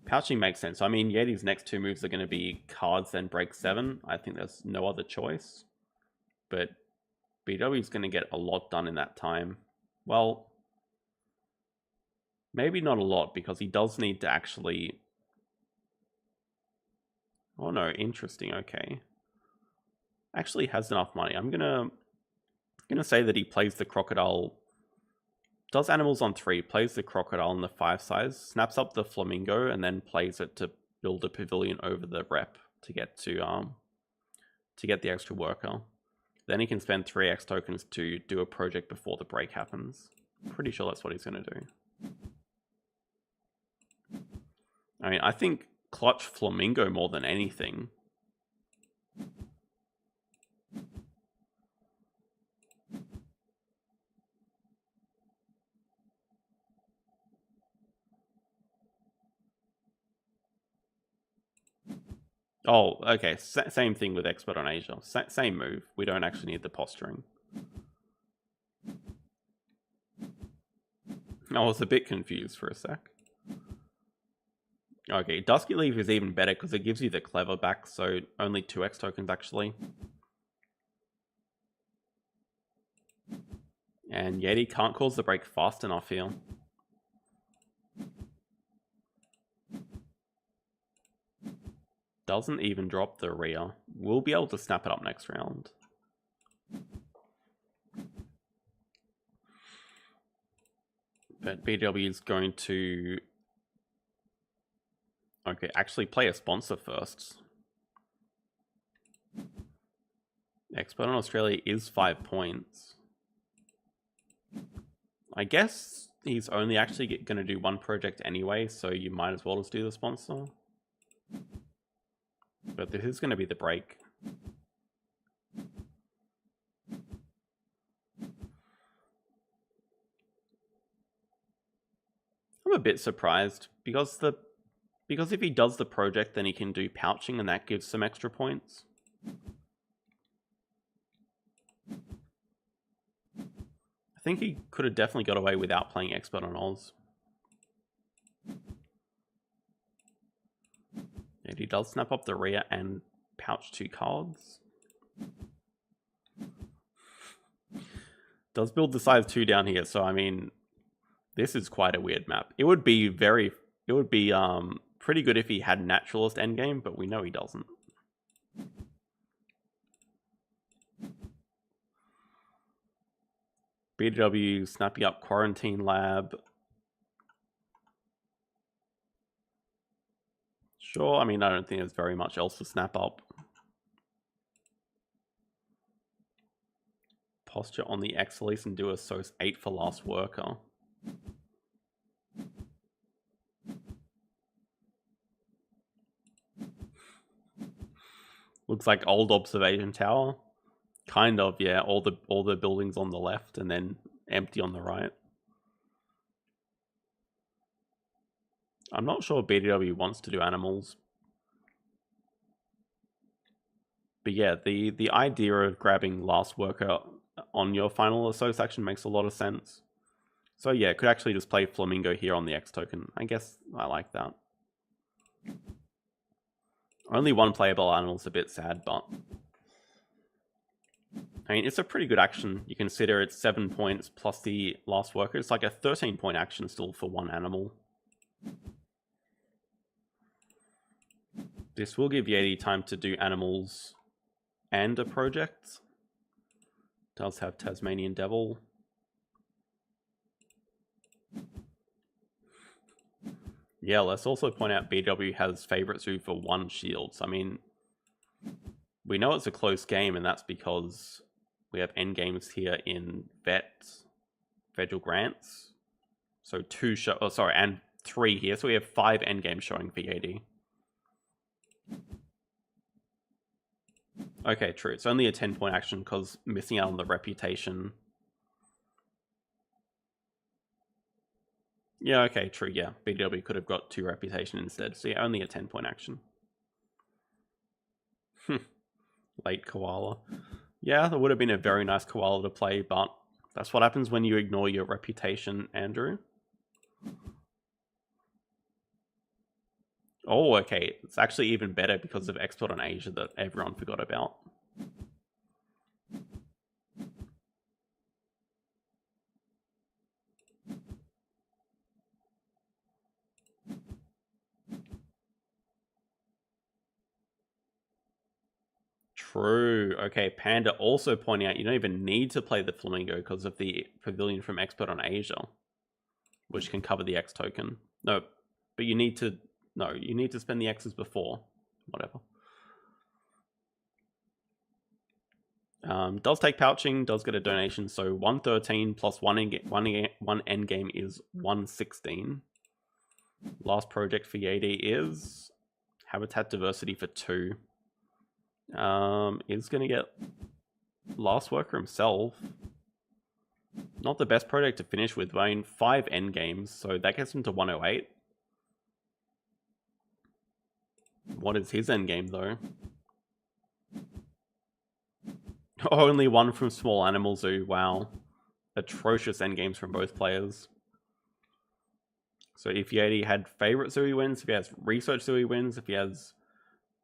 Pouching makes sense. I mean, Yeti's next 2 moves are going to be cards, then break 7. I think there's no other choice. But BW is going to get a lot done in that time. Well, maybe not a lot, because he does need to actually... Oh no, interesting, okay. Actually has enough money. I'm gonna say that he plays the crocodile, does animals on 3, plays the crocodile in the 5 size, snaps up the flamingo, and then plays it to build a pavilion over the rep to get the extra worker. Then he can spend 3x tokens to do a project before the break happens. Pretty sure that's what he's going to do. I mean, I think clutch flamingo more than anything. Oh, okay. Same thing with Expert on Asia. Same move. We don't actually need the posturing. I was a bit confused for a sec. Okay, Dusky Leaf is even better because it gives you the Clever back, so only 2x tokens actually. And Yeti can't cause the break fast enough here. Doesn't even drop the rear. We'll be able to snap it up next round. But BW is going to... Okay, actually play a sponsor first. Expert on Australia is 5 points. I guess he's only actually going to do one project anyway, so you might as well just do the sponsor. But this is going to be the break. I'm a bit surprised because if he does the project, then he can do pouching, and that gives some extra points. I think he could have definitely got away without playing Expert on Oz. And he does snap up the rear and pouch 2 cards. Does build the size 2 down here, so I mean, this is quite a weird map. It would be pretty good if he had Naturalist endgame, but we know he doesn't. BDW snapping up Quarantine Lab. Sure, I mean, I don't think there's very much else to snap up. Posture on the X-Lease and do a SOS 8 for Last Worker. Looks like old observation tower. Kind of, yeah. All the buildings on the left and then empty on the right. I'm not sure BDW wants to do animals. But yeah, the idea of grabbing Last Worker on your final Assos action makes a lot of sense. So yeah, could actually just play Flamingo here on the X token. I guess I like that. Only one playable animal is a bit sad, but... I mean, it's a pretty good action. You consider it's 7 points plus the Last Worker. It's like a 13-point action still for one animal. This will give Yeti time to do animals and a project. Does have Tasmanian Devil. Yeah, let's also point out BW has favorite zoo for 1 shields. I mean, we know it's a close game, and that's because we have endgames here in Federal Grants. So 2 show, oh sorry, and 3 here. So we have 5 endgames showing for Yeti. Okay, true. It's only a 10-point action because missing out on the reputation. Yeah, okay, true, yeah. BDW could have got 2 reputation instead. So yeah, only a 10-point action. Late Koala. Yeah, that would have been a very nice Koala to play, but that's what happens when you ignore your reputation, Andrew. Oh, okay. It's actually even better because of Export on Asia that everyone forgot about. True. Okay, Panda also pointing out you don't even need to play the Flamingo because of the Pavilion from Expert on Asia, which can cover the X token. No, but you need to... No, you need to spend the X's before. Whatever. Does take pouching, does get a donation, so 113 plus 1 endgame is 116. Last project for Yeti is Habitat Diversity for 2. Is going to get Last Worker himself. Not the best project to finish with, but I mean 5 endgames, so that gets him to 108. What is his endgame though? Only 1 from Small Animal Zoo. Wow. Atrocious endgames from both players. So if Yeti had favorite zoo, he wins. If he has research zoo, he wins. If he has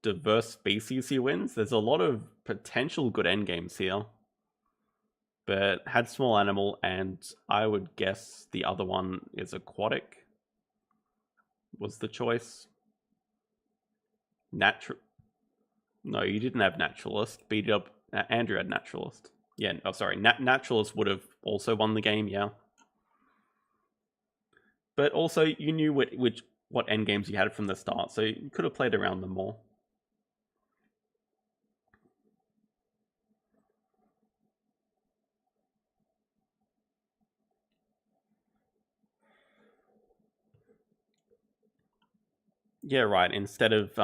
diverse species, he wins. There's a lot of potential good endgames here. But had small animal, and I would guess the other one is aquatic. Was the choice. Natural. No, you didn't have naturalist. Andrew had naturalist. Yeah, oh, sorry. Naturalist would have also won the game, yeah. But also, you knew what endgames you had from the start, so you could have played around them more. Yeah, right. Instead of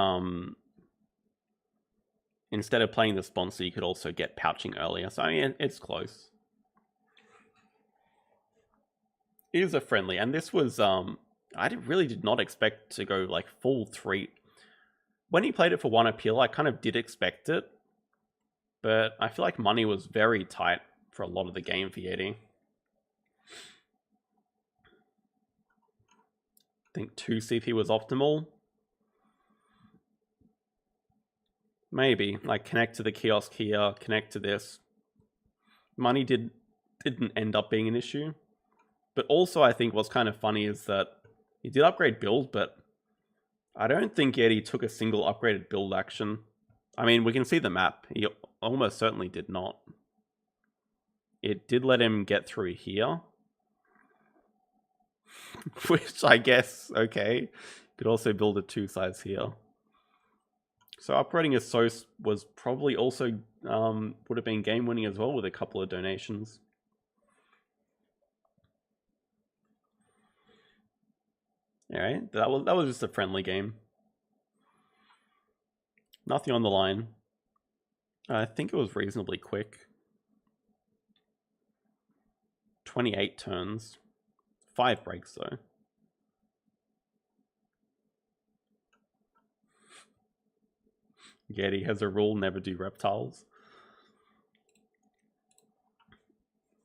playing the sponsor, you could also get pouching earlier. So I mean, it's close. It is a friendly, and this was I really did not expect to go like full 3. When he played it for 1 appeal, I kind of did expect it, but I feel like money was very tight for a lot of the game for Yeti. I think 2 CP was optimal. Maybe, like, connect to the kiosk here, connect to this. Money didn't end up being an issue. But also, I think what's kind of funny is that he did upgrade build, but I don't think Yeti took a single upgraded build action. I mean, we can see the map. He almost certainly did not. It did let him get through here. Which I guess, okay. Could also build a 2 sides here. So upgrading a SOS was probably also would have been game winning as well with a couple of donations. Alright, that was just a friendly game. Nothing on the line. I think it was reasonably quick. 28 turns. 5 breaks though. Yeti has a rule, never do reptiles.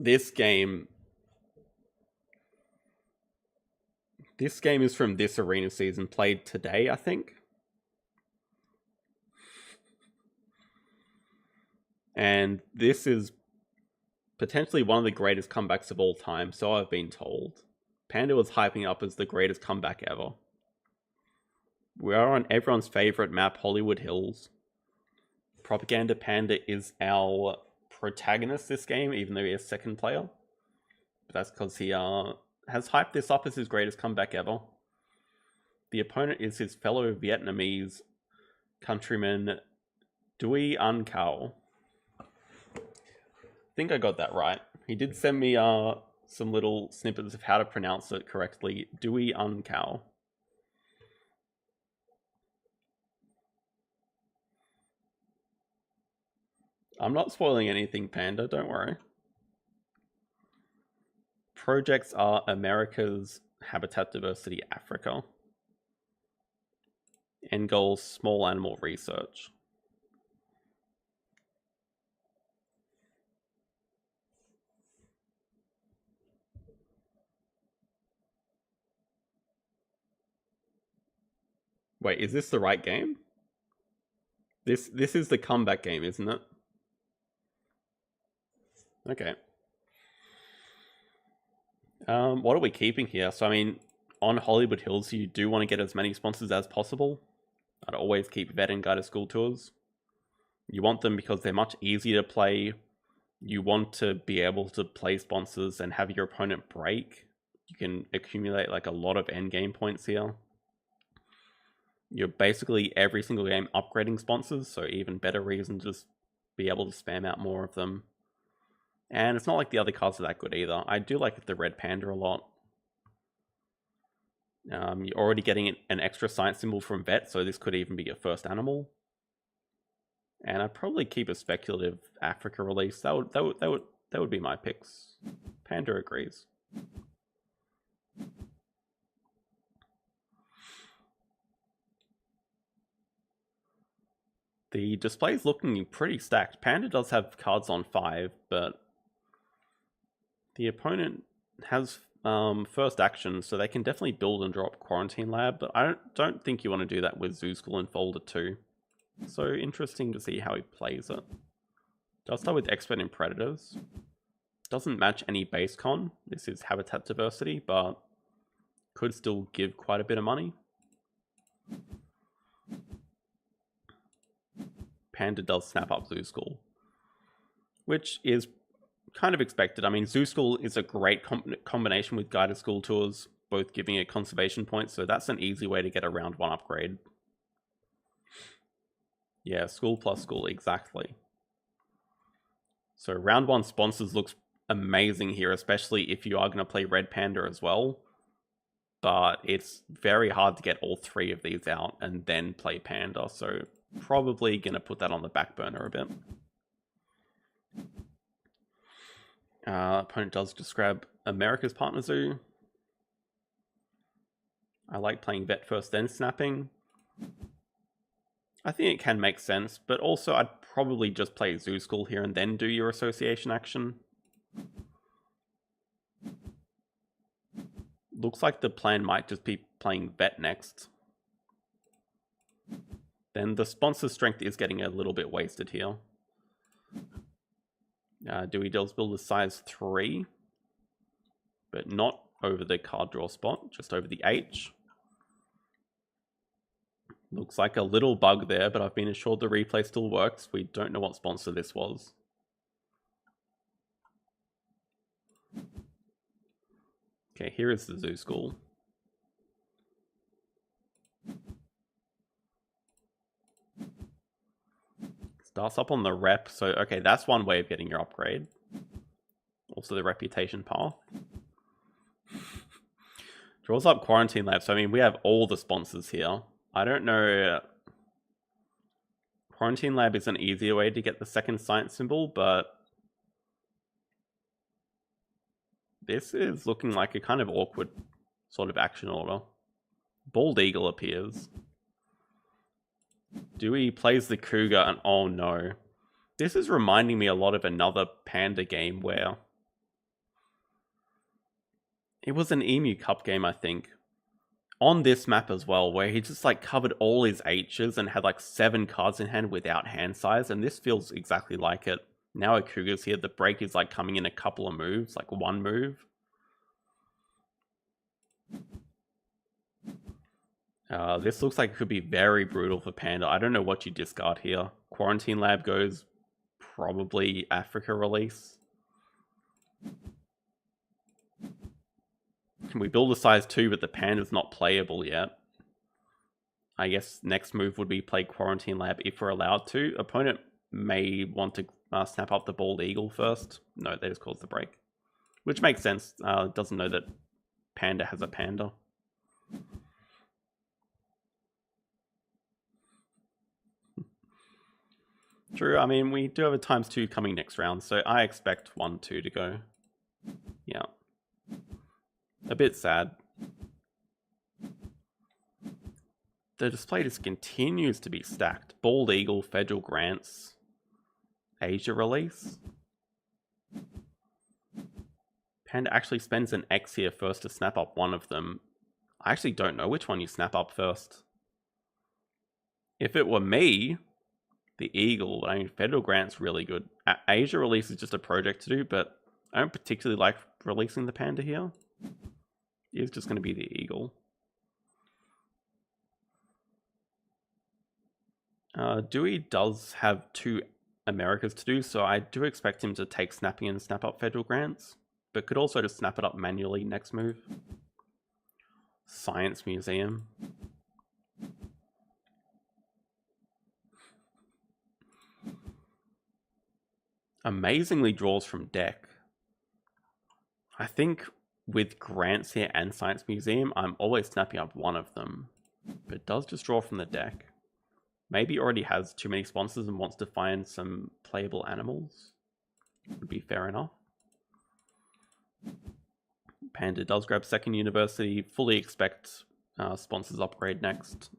This game is from this arena season, played today, I think. And this is potentially one of the greatest comebacks of all time, so I've been told. Panda was hyping up as the greatest comeback ever. We are on everyone's favorite map, Hollywood Hills. Propaganda Panda is our protagonist this game, even though he is second player. But that's because he has hyped this up as his greatest comeback ever. The opponent is his fellow Vietnamese countryman, duyanhcao. I think I got that right. He did send me some little snippets of how to pronounce it correctly. duyanhcao. I'm not spoiling anything, Panda, don't worry. Projects are America's Habitat Diversity Africa. End goal, small animal research. Wait, is this the right game? This is the comeback game, isn't it? Okay. What are we keeping here? So, I mean, on Hollywood Hills, you do want to get as many sponsors as possible. I'd always keep vet and guided school tours. You want them because they're much easier to play. You want to be able to play sponsors and have your opponent break. You can accumulate like a lot of endgame points here. You're basically every single game upgrading sponsors, so even better reason to just be able to spam out more of them. And it's not like the other cards are that good either. I do like the red panda a lot. You're already getting an extra science symbol from vet, so this could even be your first animal. And I'd probably keep a speculative Africa release. That would be my picks. Panda agrees. The display's looking pretty stacked. Panda does have cards on 5, but the opponent has first action, so they can definitely build and drop Quarantine Lab, but I don't think you want to do that with Zoo School and Folder 2. So interesting to see how he plays it. Does start with Expert in Predators. Doesn't match any base con. This is Habitat Diversity, but could still give quite a bit of money. Panda does snap up Zoo School, which is kind of expected. I mean, Zoo School is a great combination with Guided School Tours, both giving it conservation points, so that's an easy way to get a round 1 upgrade. Yeah, School plus School, exactly. So round 1 sponsors looks amazing here, especially if you are going to play Red Panda as well. But it's very hard to get all 3 of these out and then play Panda, so probably going to put that on the back burner a bit. Opponent does just grab America's Partner Zoo. I like playing vet first, then snapping. I think it can make sense, but also I'd probably just play Zoo School here and then do your association action. Looks like the plan might just be playing vet next. Then the sponsor strength is getting a little bit wasted here. Dewey does build a size 3, but not over the card draw spot, just over the H. Looks like a little bug there, but I've been assured the replay still works. We don't know what sponsor this was. Okay, here is the Zoo School. Starts up on the rep, so okay, that's one way of getting your upgrade. Also the reputation path. Draws up Quarantine Lab, so I mean, we have all the sponsors here. I don't know. Quarantine Lab is an easier way to get the second science symbol, but this is looking like a kind of awkward sort of action order. Bald Eagle appears. Dewey plays the Cougar, and oh no. This is reminding me a lot of another Panda game where it was an Emu Cup game, I think. On this map as well, where he just like covered all his H's and had like 7 cards in hand without hand size, and this feels exactly like it. Now a Cougar's here, the break is like coming in a couple of moves, like 1 move. This looks like it could be very brutal for Panda. I don't know what you discard here. Quarantine Lab goes probably Africa Release. Can we build a size 2, but the Panda's not playable yet? I guess next move would be play Quarantine Lab if we're allowed to. Opponent may want to snap up the Bald Eagle first. No, they just cause the break. Which makes sense. Doesn't know that Panda has a Panda. True, I mean, we do have a ×2 coming next round, so I expect 1-2 to go. Yeah. A bit sad. The display just continues to be stacked. Bald Eagle, Federal Grants, Asia Release. Panda actually spends an X here first to snap up one of them. I actually don't know which one you snap up first. If it were me, the Eagle, I mean, Federal Grant's really good. Asia Release is just a project to do, but I don't particularly like releasing the Panda here. It's just going to be the Eagle. Dewey does have 2 Americas to do, so I do expect him to take snapping and snap up Federal Grants, but could also just snap it up manually next move. Science Museum. Amazingly draws from deck. I think with Grants here and Science Museum, I'm always snapping up one of them, but it does just draw from the deck. Maybe he already has too many sponsors and wants to find some playable animals. Would be fair enough. Panda does grab second university. Fully expect sponsors upgrade next.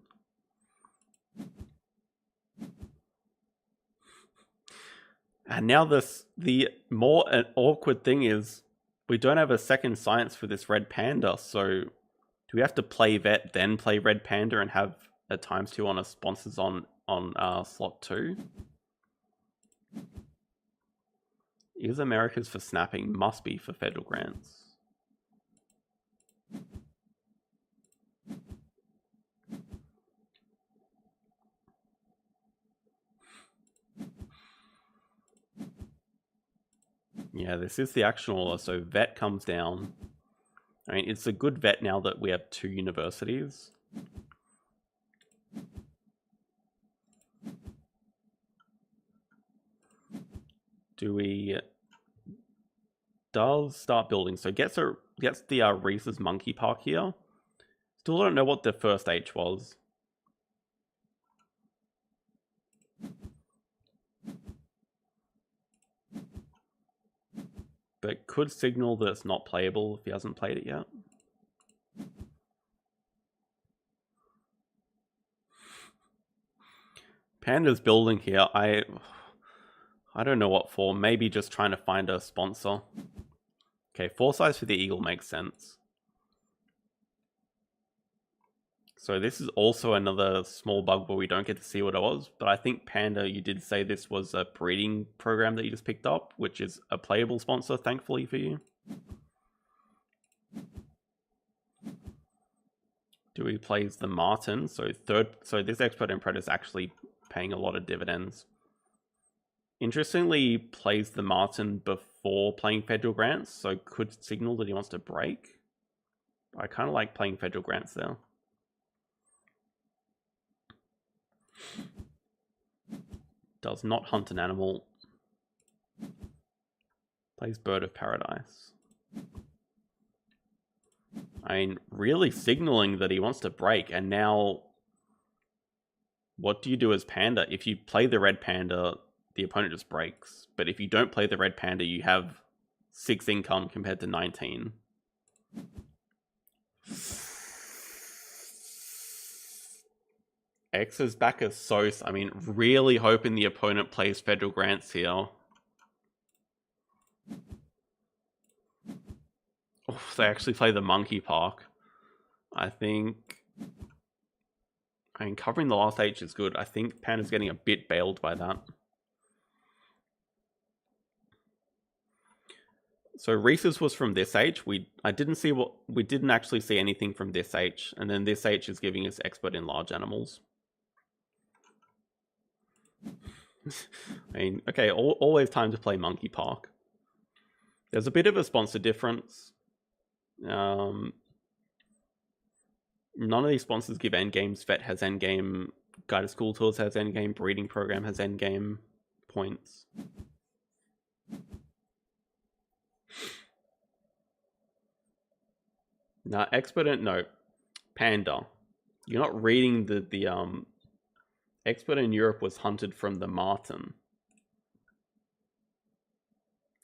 And now the more awkward thing is we don't have a second science for this red panda, so do we have to play vet, then play red panda and have a ×2 on a sponsors on slot 2? Is America's for snapping? Must be for federal grants. Yeah, this is the action order, so vet comes down. I mean, it's a good vet now that we have 2 universities. Do we... Does start building, so gets the Reese's Monkey Park here. Still don't know what the first H was. But could signal that it's not playable if he hasn't played it yet. Panda's building here. I don't know what for. Maybe just trying to find a sponsor. Okay, 4 size for the eagle makes sense. So this is also another small bug where we don't get to see what it was. But I think Panda, you did say this was a breeding program that you just picked up, which is a playable sponsor, thankfully for you. Dewey plays the Martin, so this Expert and Predator is actually paying a lot of dividends. Interestingly, plays the Martin before playing Federal Grants, so could signal that he wants to break. I kind of like playing Federal Grants there. Does not hunt an animal. Plays Bird of Paradise. I mean, really signaling that he wants to break, and now what do you do as Panda? If you play the red panda, the opponent just breaks. But if you don't play the red panda, you have 6 income compared to 19. X's back as Sos. I mean, really hoping the opponent plays Federal Grants here. Oh, they actually play the Monkey Park. I mean, covering the last H is good. I think Panda's getting a bit bailed by that. So Reese's was from this H. We didn't actually see anything from this H, and then this H is giving us Expert in large animals. I mean, okay, always time to play Monkey Park. There's a bit of a sponsor difference. None of these sponsors give endgames. Vet has endgame. Guided School Tours has endgame. Breeding Program has endgame points. Now, Expert, no. Panda. You're not reading the Expert in Europe was hunted from the Martin.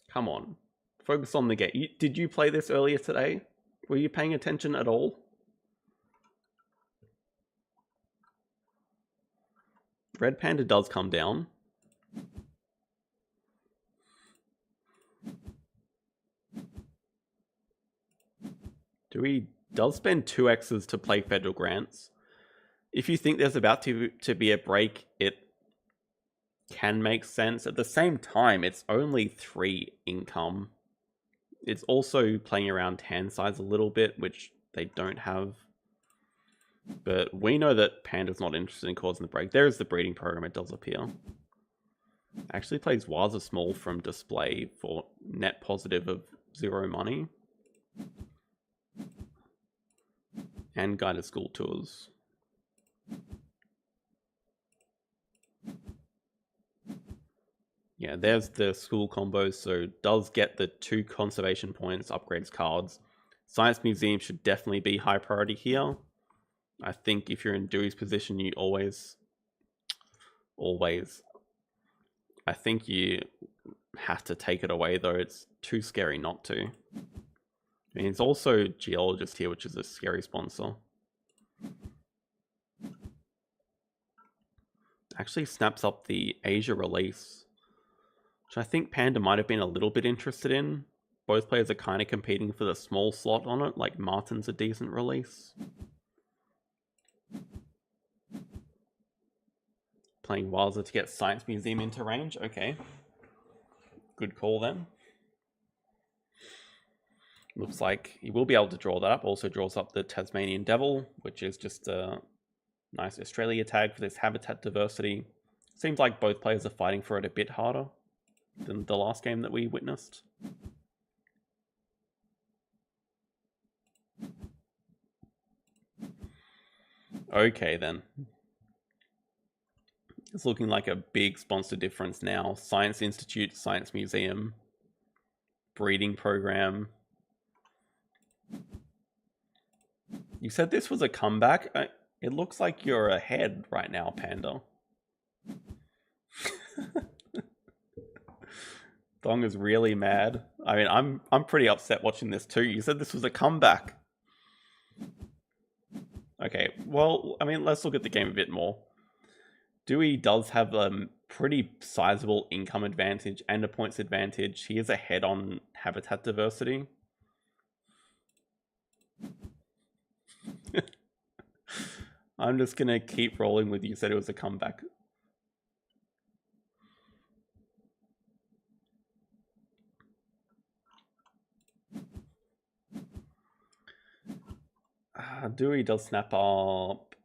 Come on. Focus on the game. Did you play this earlier today? Were you paying attention at all? Red Panda does come down. Dewey does spend 2 X's to play Federal Grants. If you think there's about to be a break, it can make sense. At the same time, it's only 3 income. It's also playing around hand size a little bit, which they don't have. But we know that Panda's not interested in causing the break. There is the breeding program, it does appear. Actually plays Waza Small from display for net positive of 0 money. And Guided School Tours. Yeah, there's the school combos, so does get the 2 conservation points, upgrades cards. Science Museum should definitely be high priority here. I think if you're in Dewey's position, you always, I think you have to take it away, though. It's too scary not to. I mean, it's also Geologist here, which is a scary sponsor. Actually snaps up the Asia release, which I think Panda might have been a little bit interested in. both players are kind of competing for the small slot on it. Like Martin's a decent release. Playing Wilder to get Science Museum into range. Okay. Good call then. Looks like he will be able to draw that up. Also draws up the Tasmanian Devil, which is just a nice Australia tag for this habitat diversity. Seems like both players are fighting for it a bit harder than the last game that we witnessed. Okay then. It's looking like a big sponsor difference now. Science Institute, Science Museum, breeding program. You said this was a comeback? It looks like you're ahead right now, Panda. Dong is really mad. I mean, I'm pretty upset watching this too. You said this was a comeback. Okay, well, I mean, let's look at the game a bit more. Dewey does have a pretty sizable income advantage and a points advantage. He is ahead on habitat diversity. I'm just going to keep rolling with you. Said it was a comeback. Dewey does snap up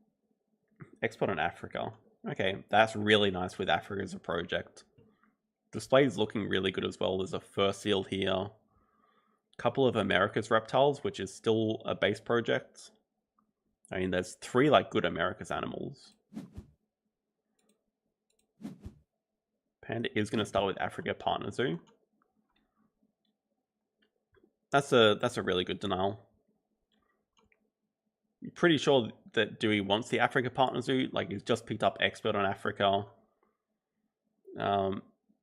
export on Africa. Okay, that's really nice with Africa as a project. Display is looking really good as well. There's a fur seal here. A couple of America's reptiles, which is still a base project. I mean, there's 3 like good America's animals. Panda is going to start with Africa Partner Zoo. That's a really good denial. I'm pretty sure that Dewey wants the Africa Partner Zoo. Like, he's just picked up Expert on Africa.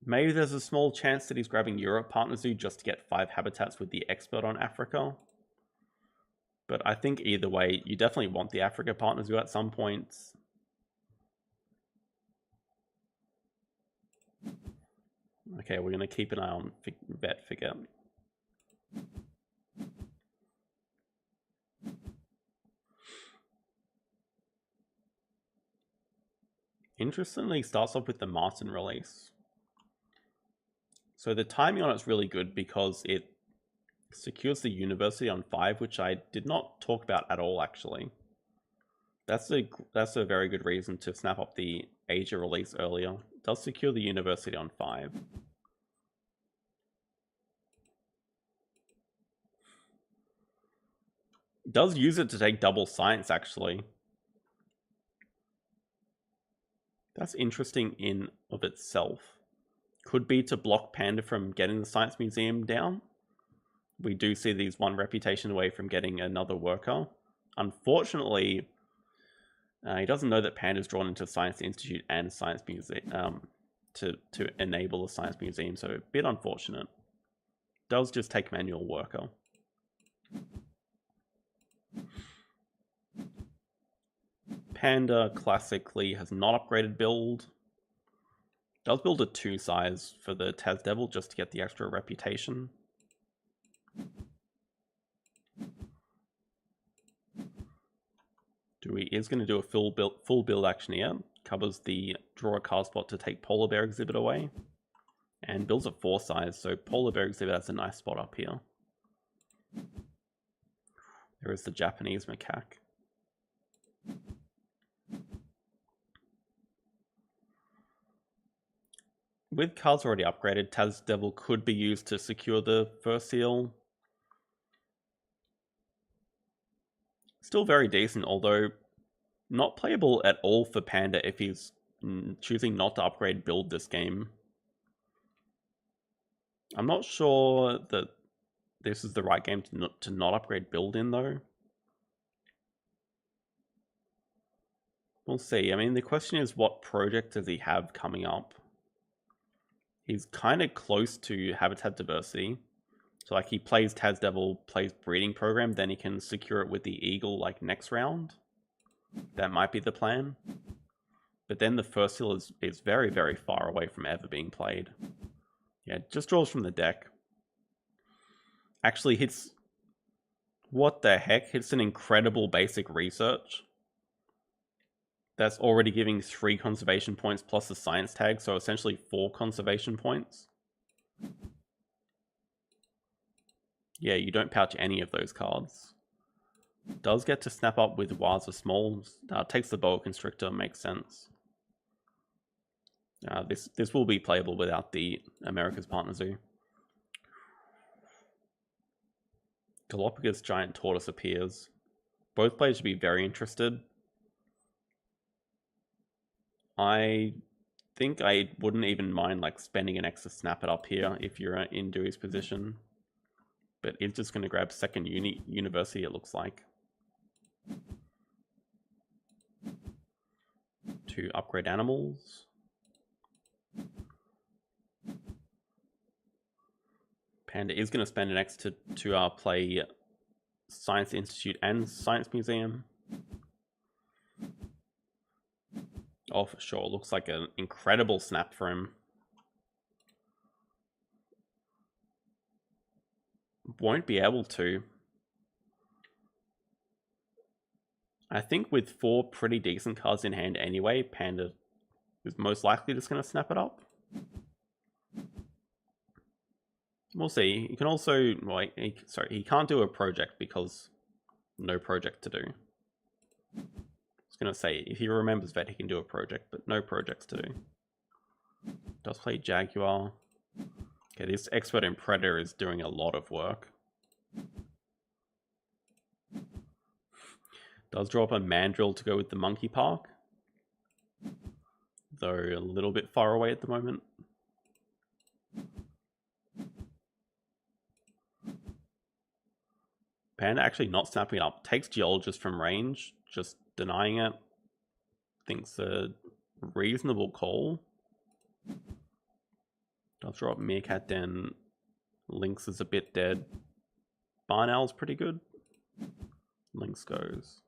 Maybe there's a small chance that he's grabbing Europe Partner Zoo just to get 5 habitats with the Expert on Africa. But I think either way, you definitely want the Africa Partner Zoo at some point. Okay, we're going to keep an eye on Vet Figure. Interestingly, starts off with the Martin release. So the timing on it's really good because it secures the university on 5, which I did not talk about at all, actually. That's a very good reason to snap up the Asia release earlier. It does secure the university on 5. It does use it to take double science, actually. That's interesting in of itself. Could be to block Panda from getting the Science Museum down. We do see these 1 reputation away from getting another worker. Unfortunately, he doesn't know that Panda's drawn into Science Institute and Science Museum to enable the Science Museum, so a bit unfortunate. Does just take manual worker. Panda classically has not upgraded build. Does build a 2 size for the Tas Devil just to get the extra reputation. Dewey is going to do a full build action here. Covers the draw a card spot to take Polar Bear Exhibit away. And builds a 4 size, so Polar Bear Exhibit has a nice spot up here. There is the Japanese macaque. With cards already upgraded, Tas Devil could be used to secure the first seal. Still very decent, although not playable at all for Panda if he's choosing not to upgrade build this game. I'm not sure that this is the right game to not upgrade build in, though. We'll see. I mean, the question is, what project does he have coming up? He's kind of close to habitat diversity. So like he plays Tas Devil, plays breeding program, then he can secure it with the eagle like next round. That might be the plan. But then the first seal is very, very far away from ever being played. Yeah, just draws from the deck. actually hits... What the heck? Hits an incredible basic research. That's already giving 3 conservation points plus the science tag, so essentially 4 conservation points. Yeah, you don't pouch any of those cards. Does get to snap up with Waza Small. Takes the Boa Constrictor, makes sense. This will be playable without the America's Partner Zoo. Galapagos Giant Tortoise appears. Both players should be very interested. I think I wouldn't even mind like spending an extra snap it up here if you're in Dewey's position. But it's just going to grab second university, it looks like. To upgrade animals. Panda is going to spend an X to play Science Institute and Science Museum. Oh, for sure. Looks like an incredible snap for him. Won't be able to. I think with 4 pretty decent cards in hand anyway, Panda is most likely just going to snap it up. We'll see. He can also... Well, he can't do a project because no project to do. I was going to say, if he remembers that, he can do a project, but no projects to do. Does play Jaguar. Okay, this Expert in Predator is doing a lot of work. Does draw up a Mandrill to go with the Monkey Park. Though a little bit far away at the moment. Panda actually not snapping it up. Takes Geologist from range, just denying it. Thinks a reasonable call. Does draw up Meerkat Den. Lynx is a bit dead. Barn Owl's pretty good. Lynx goes.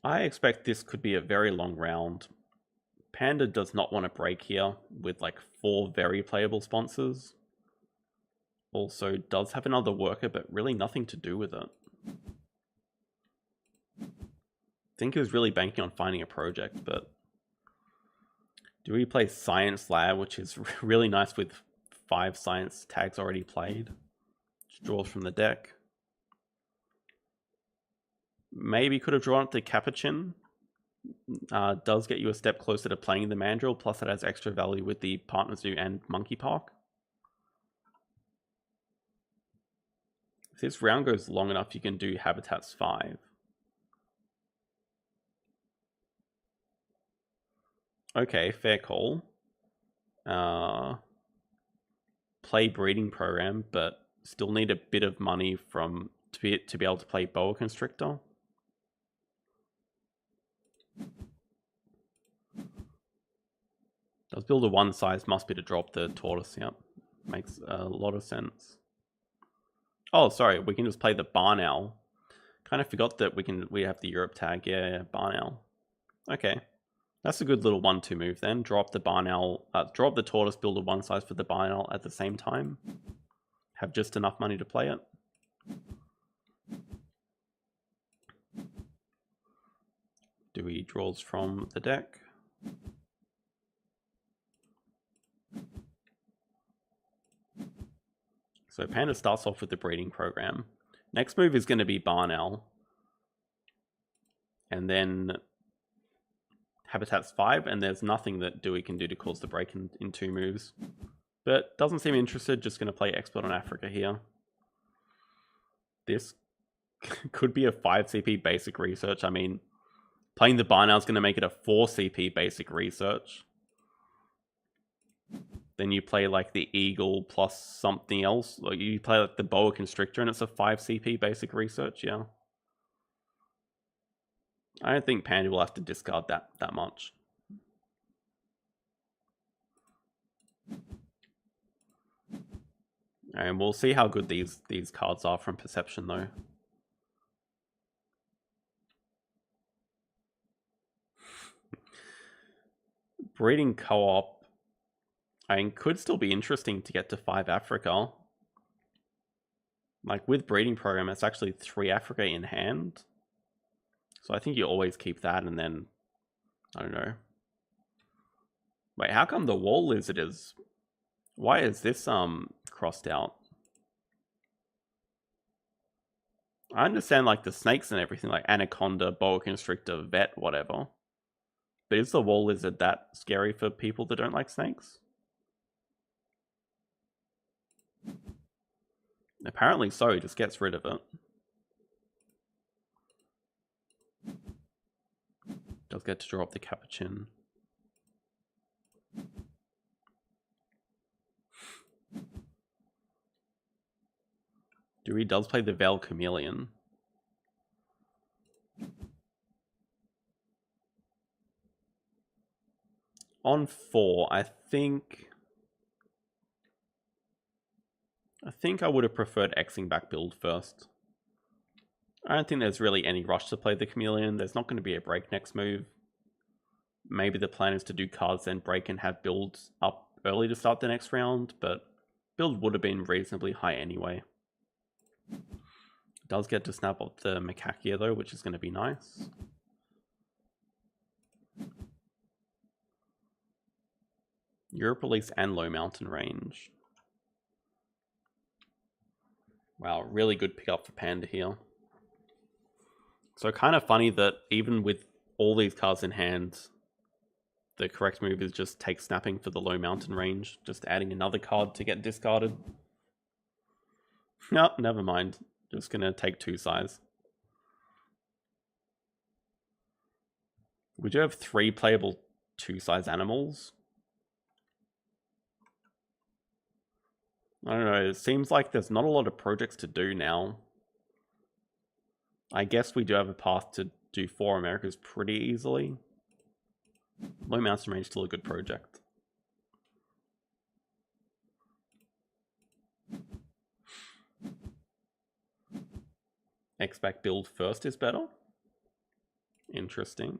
I expect this could be a very long round. Panda does not want to break here with like 4 very playable sponsors. Also does have another worker, but really nothing to do with it. I think he was really banking on finding a project, but... Do we play Science Lab, which is really nice with 5 science tags already played? Just draws from the deck. Maybe could have drawn up the Capuchin. Does get you a step closer to playing the Mandrill, plus it has extra value with the Partner Zoo and Monkey Park. If this round goes long enough, you can do Habitats 5. Okay, fair call. Play Breeding Program, but still need a bit of money from to be able to play Boa Constrictor. Does build a 1 size, must be to drop the Tortoise, yep. Makes a lot of sense. Oh, sorry, we can just play the Barn Owl. Kind of forgot that we have the Europe tag. Yeah, Barn Owl. Okay. That's a good little 1-2 move then. Drop the Barn Owl, drop the Tortoise, build a 1 size for the Barn Owl at the same time. Have just enough money to play it. Dewey draws from the deck. So Panda starts off with the Breeding Program. Next move is going to be Barn Owl. And then Habitats 5, and there's nothing that Dewey can do to cause the break in 2 moves. But doesn't seem interested, just going to play Expert on Africa here. This could be a 5 CP basic research. I mean, playing the Barn Owl is going to make it a 4 CP basic research. Then you play like the Eagle plus something else. Like you play like the Boa Constrictor and it's a 5 CP basic research, yeah. I don't think Panda will have to discard that much. And we'll see how good these cards are from Perception though. Breeding Co-op, I mean, could still be interesting to get to 5 Africa. Like with breeding program, it's actually 3 Africa in hand. So I think you always keep that, and then, I don't know. Wait, how come the wall lizard is... Why is this crossed out? I understand like the snakes and everything, like anaconda, boa constrictor, vet, whatever. But is the wall lizard that scary for people that don't like snakes? Apparently so, he just gets rid of it. Does get to draw up the capuchin. Dewey does play the Veil Chameleon. On 4, I think I would have preferred Xing back build first. I don't think there's really any rush to play the Chameleon. There's not going to be a break next move. Maybe the plan is to do cards, then break and have builds up early to start the next round, but build would have been reasonably high anyway. It does get to snap up the Macaque though, which is going to be nice. Europe release and low mountain range. Wow, really good pickup for Panda here. So kind of funny that even with all these cards in hand, the correct move is just take snapping for the low mountain range, just adding another card to get discarded. No, never mind. Just gonna take 2 size. We do have 3 playable 2-size animals. I don't know, it seems like there's not a lot of projects to do now. I guess we do have a path to do 4 Americas pretty easily. Low mountain range still a good project. X-back build first is better. Interesting.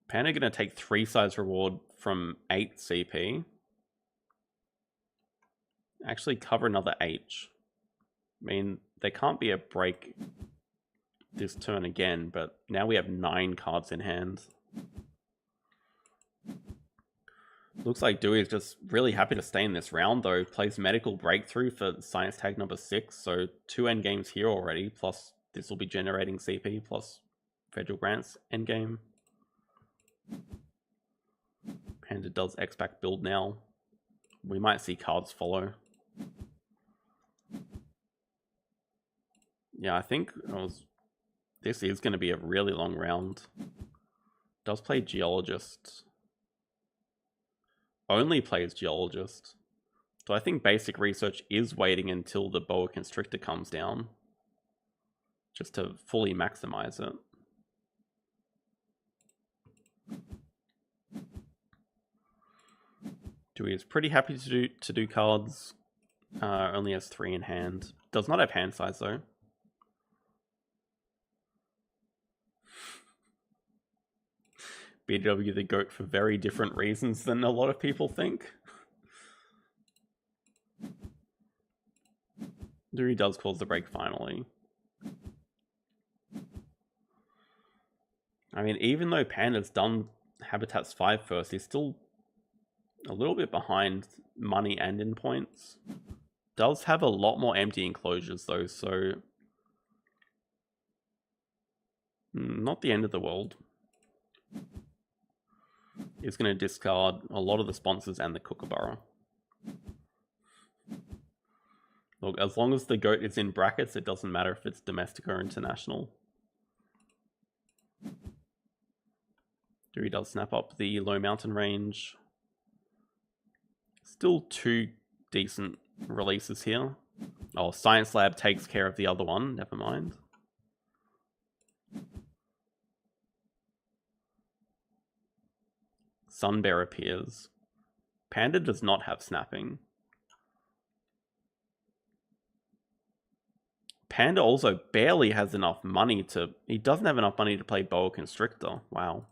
Panda gonna take 3 size reward from 8 CP. Actually cover another H. I mean, there can't be a break this turn again, but now we have 9 cards in hand. Looks like Dewey is just really happy to stay in this round though. Plays Medical Breakthrough for Science Tag number 6, so 2 endgames here already, plus this will be generating CP, plus Federal Grants endgame. Panda does X-back build now. We might see cards follow. Yeah, I think this is going to be a really long round. Does play Geologist. Only plays Geologist. So I think basic research is waiting until the Boa Constrictor comes down, just to fully maximize it. Dewey is pretty happy to do cards. Only has 3 in hand. Does not have hand size though. BDW the GOAT for very different reasons than a lot of people think. Dewey does cause the break finally. I mean, even though Panda's done Habitats 5 first, he's still a little bit behind money and in points. Does have a lot more empty enclosures though, so not the end of the world. He's going to discard a lot of the sponsors and the Kookaburra. Look, as long as the GOAT is in brackets, it doesn't matter if it's domestic or international. Dewey does snap up the low mountain range. Still 2 decent releases here. Oh, Science Lab takes care of the other one. Never mind. Sunbear appears. Panda does not have snapping. Panda also barely has enough money to... He doesn't have enough money to play Boa Constrictor. Wow.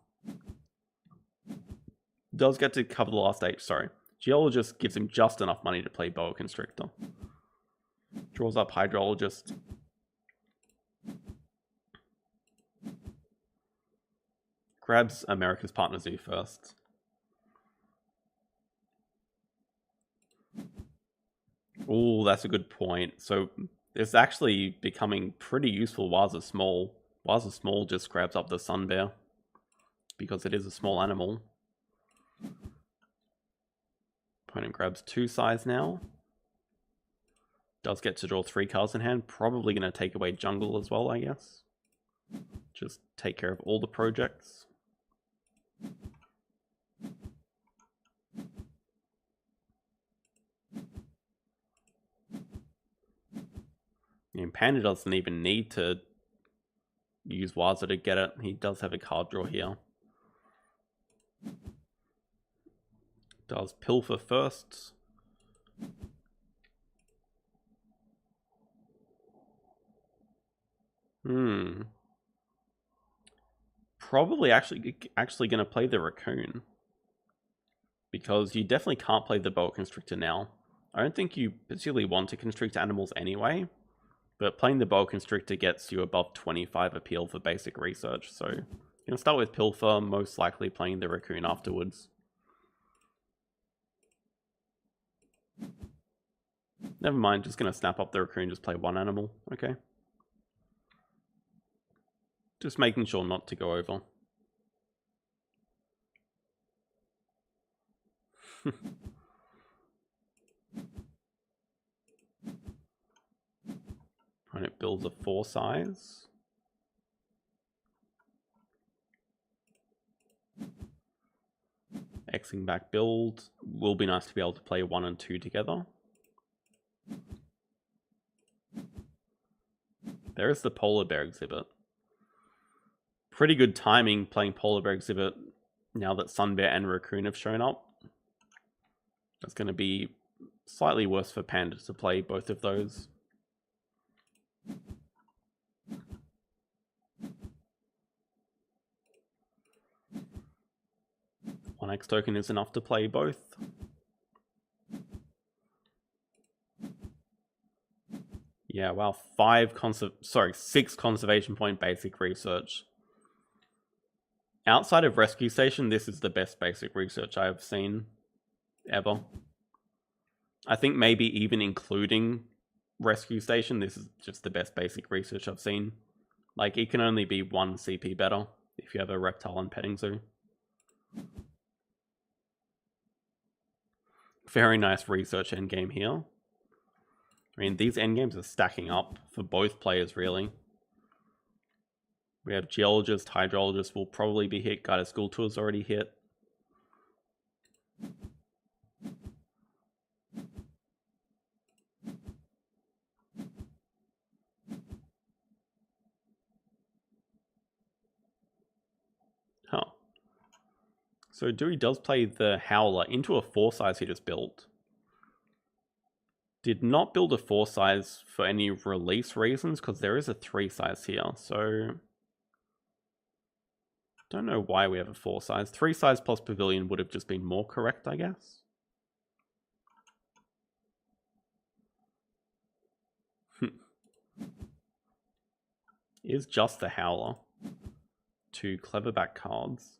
Does get to cover the last H, sorry. Geologist gives him just enough money to play Boa Constrictor. Draws up Hydrologist. Grabs America's Partner Zoo first. Oh, that's a good point. So it's actually becoming pretty useful. Waza Small. Waza Small just grabs up the Sun Bear because it is a small animal. Opponent grabs 2 size now. Does get to draw 3 cards in hand. Probably going to take away Jungle as well, I guess. Just take care of all the projects. And Panda doesn't even need to use Waza to get it. He does have a card draw here. Does Pilfer first. Probably actually going to play the Raccoon. Because you definitely can't play the Boa Constrictor now. I don't think you particularly want to constrict animals anyway. But playing the Boa Constrictor gets you above 25 appeal for basic research. So you're going to start with Pilfer, most likely playing the Raccoon afterwards. Never mind, just going to snap up the Raccoon, just play 1 animal. Okay. Just making sure not to go over. And it builds a 4 size. Xing back build. Will be nice to be able to play 1 and 2 together. There's the Polar Bear exhibit. Pretty good timing playing Polar Bear exhibit now that Sun Bear and Raccoon have shown up. That's going to be slightly worse for Panda to play both of those. One X token is enough to play both. Yeah, wow, 6 conservation point basic research. Outside of Rescue Station, this is the best basic research I have seen ever. I think maybe even including Rescue Station, this is just the best basic research I've seen. Like, it can only be 1 CP better if you have a Reptile and Petting Zoo. Very nice research endgame here. I mean, these endgames are stacking up for both players, really. We have Geologist, Hydrologist will probably be hit. Guided School Tour's already hit. Huh. So Dewey does play the Howler into a 4 size he just built. Did not build a 4 size for any release reasons, because there is a 3 size here, so don't know why we have a 4 size. 3 size plus Pavilion would have just been more correct, I guess. Is just the Howler. 2 clever back cards.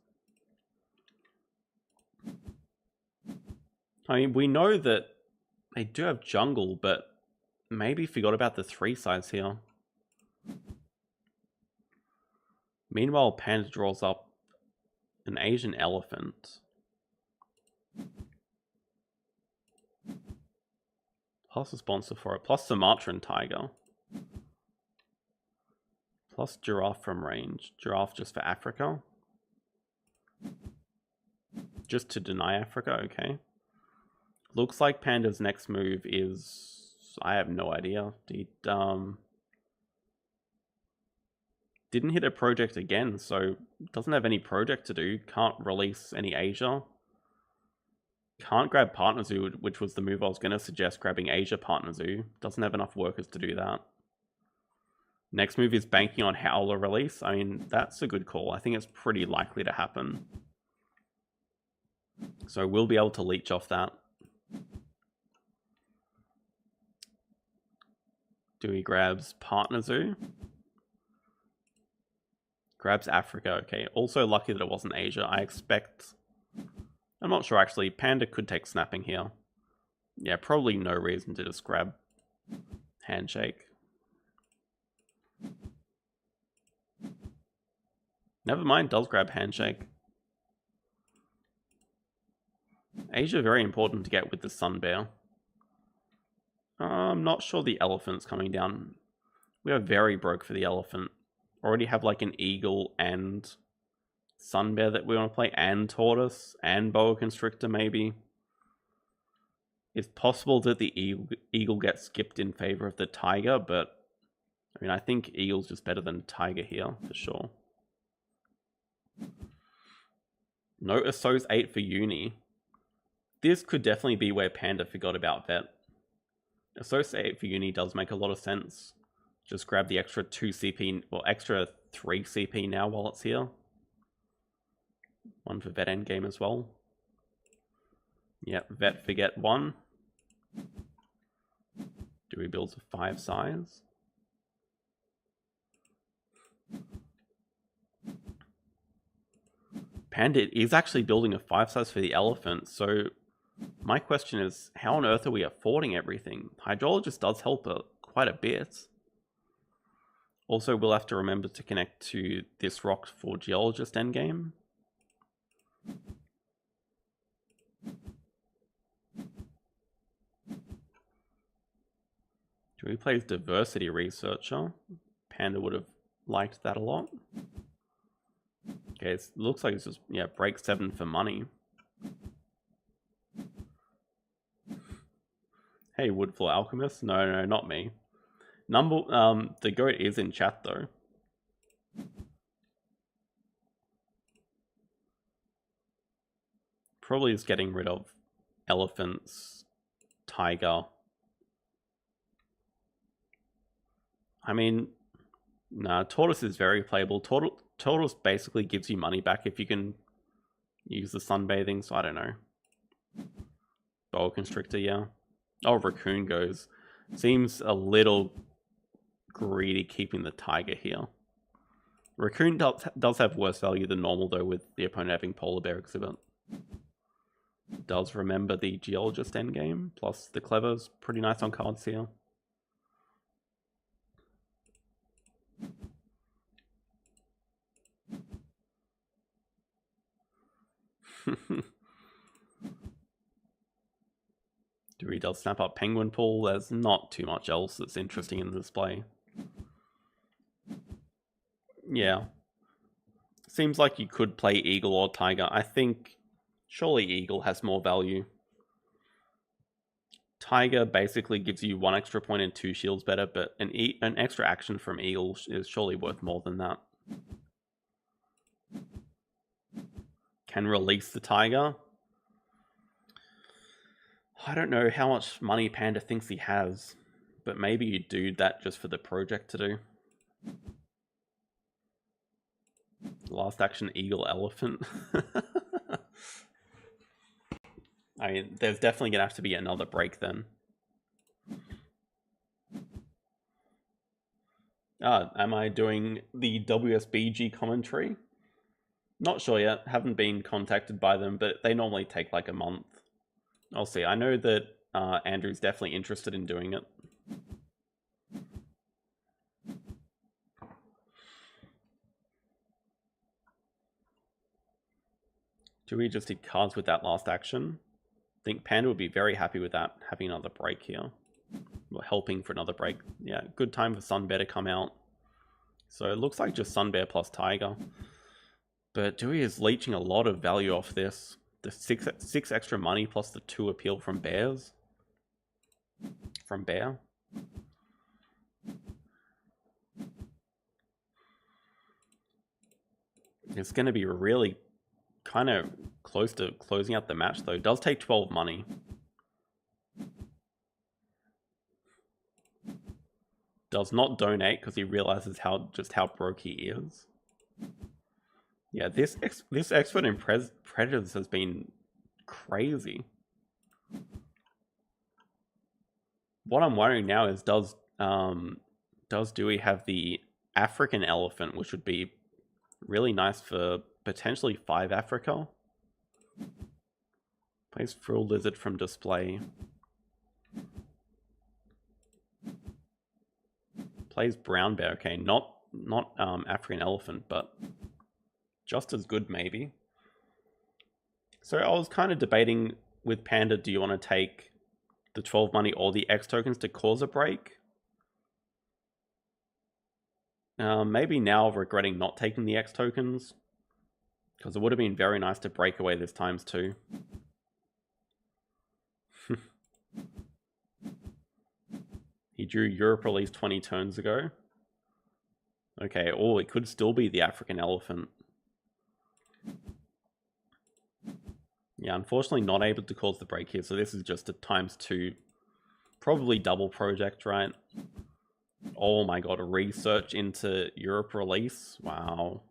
I mean, we know that they do have Jungle, but maybe forgot about the 3 size here. Meanwhile, Panda draws up an Asian elephant. Plus a sponsor for it. Plus Sumatran tiger. Plus giraffe from range. Giraffe just for Africa. Just to deny Africa, okay. Looks like Panda's next move is... I have no idea. Didn't hit a project again, so doesn't have any project to do. Can't release any Asia. Can't grab Partner Zoo, which was the move I was going to suggest, grabbing Asia Partner Zoo. Doesn't have enough workers to do that. Next move is banking on Howler release. I mean, that's a good call. I think it's pretty likely to happen. So we'll be able to leech off that. Dewey grabs Partner Zoo. Grabs Africa, okay. Also lucky that it wasn't Asia. I expect... I'm not sure actually. Panda could take snapping here. Yeah, probably no reason to just grab Handshake. Never mind, does grab Handshake. Asia very important to get with the Sun Bear. I'm not sure the elephant's coming down. We are very broke for the elephant. Already have like an eagle and Sun Bear that we want to play, and tortoise, and boa constrictor maybe. It's possible that the eagle gets skipped in favor of the tiger, but I mean, I think eagle's just better than tiger here for sure. No Assos 8 for uni. This could definitely be where Panda forgot about vet. Assos 8 for uni does make a lot of sense. Just grab the extra 2 CP, or extra 3 CP now while it's here. One for vet endgame as well. Yep, vet forget 1. Dewey builds a 5 size. Panda is actually building a 5 size for the elephant, so my question is, how on earth are we affording everything? Hydrologist does help quite a bit. Also, we'll have to remember to connect to this rock for Geologist endgame. Dewey plays Diversity Researcher. Panda would have liked that a lot. Okay, it looks like it's just, yeah, break 7 for money. Hey, Woodfall Alchemist? No, not me. The goat is in chat though. Probably is getting rid of elephants, tiger. I mean, nah, tortoise is very playable. Tortoise basically gives you money back if you can use the sunbathing, so I don't know. Boa constrictor, yeah. Oh, raccoon goes. Seems a little greedy keeping the tiger here. Raccoon does have worse value than normal though, with the opponent having polar bear exhibit. Does remember the geologist endgame, plus the clever's pretty nice on cards here. Dewey does snap up penguin pool. There's not too much else that's interesting in the display. Yeah. Seems like you could play eagle or tiger. I think surely eagle has more value. Tiger basically gives you 1 extra point and 2 shields better, but an extra action from eagle is surely worth more than that. Can release the tiger. I don't know how much money Panda thinks he has, but maybe you do that just for the project to do. Last action, eagle, elephant. I mean, there's definitely going to have to be another break then. Am I doing the WSBG commentary? Not sure yet. Haven't been contacted by them, but they normally take like a month. I'll see. I know that Andrew's definitely interested in doing it. Do we just hit cards with that last action? I think Panda would be very happy with that, having another break here. Or helping for another break. Yeah, good time for Sun Bear to come out. So it looks like just Sun Bear plus Tiger. But Dewey is leeching a lot of value off this. The 6 extra money plus the 2 appeal from bears. From bear. It's going to be really kind of close to closing out the match though. It does take 12 money. Does not donate because he realizes just how broke he is. Yeah, this expert in Predators has been crazy. what I'm wondering now is does Dewey have the African elephant, which would be really nice for potentially 5 Africa. Plays Frill Lizard from display. Plays Brown Bear. Okay, not African elephant, but just as good maybe. So I was kind of debating with Panda, do you want to take the 12 money or the X tokens to cause a break? Maybe now regretting not taking the X tokens, because it would have been very nice to break away this times 2. He drew Europe release 20 turns ago. Okay, oh, it could still be the African elephant. Yeah, unfortunately not able to cause the break here, so this is just a times 2, probably double project, right? Oh my god, a research into Europe release? Wow.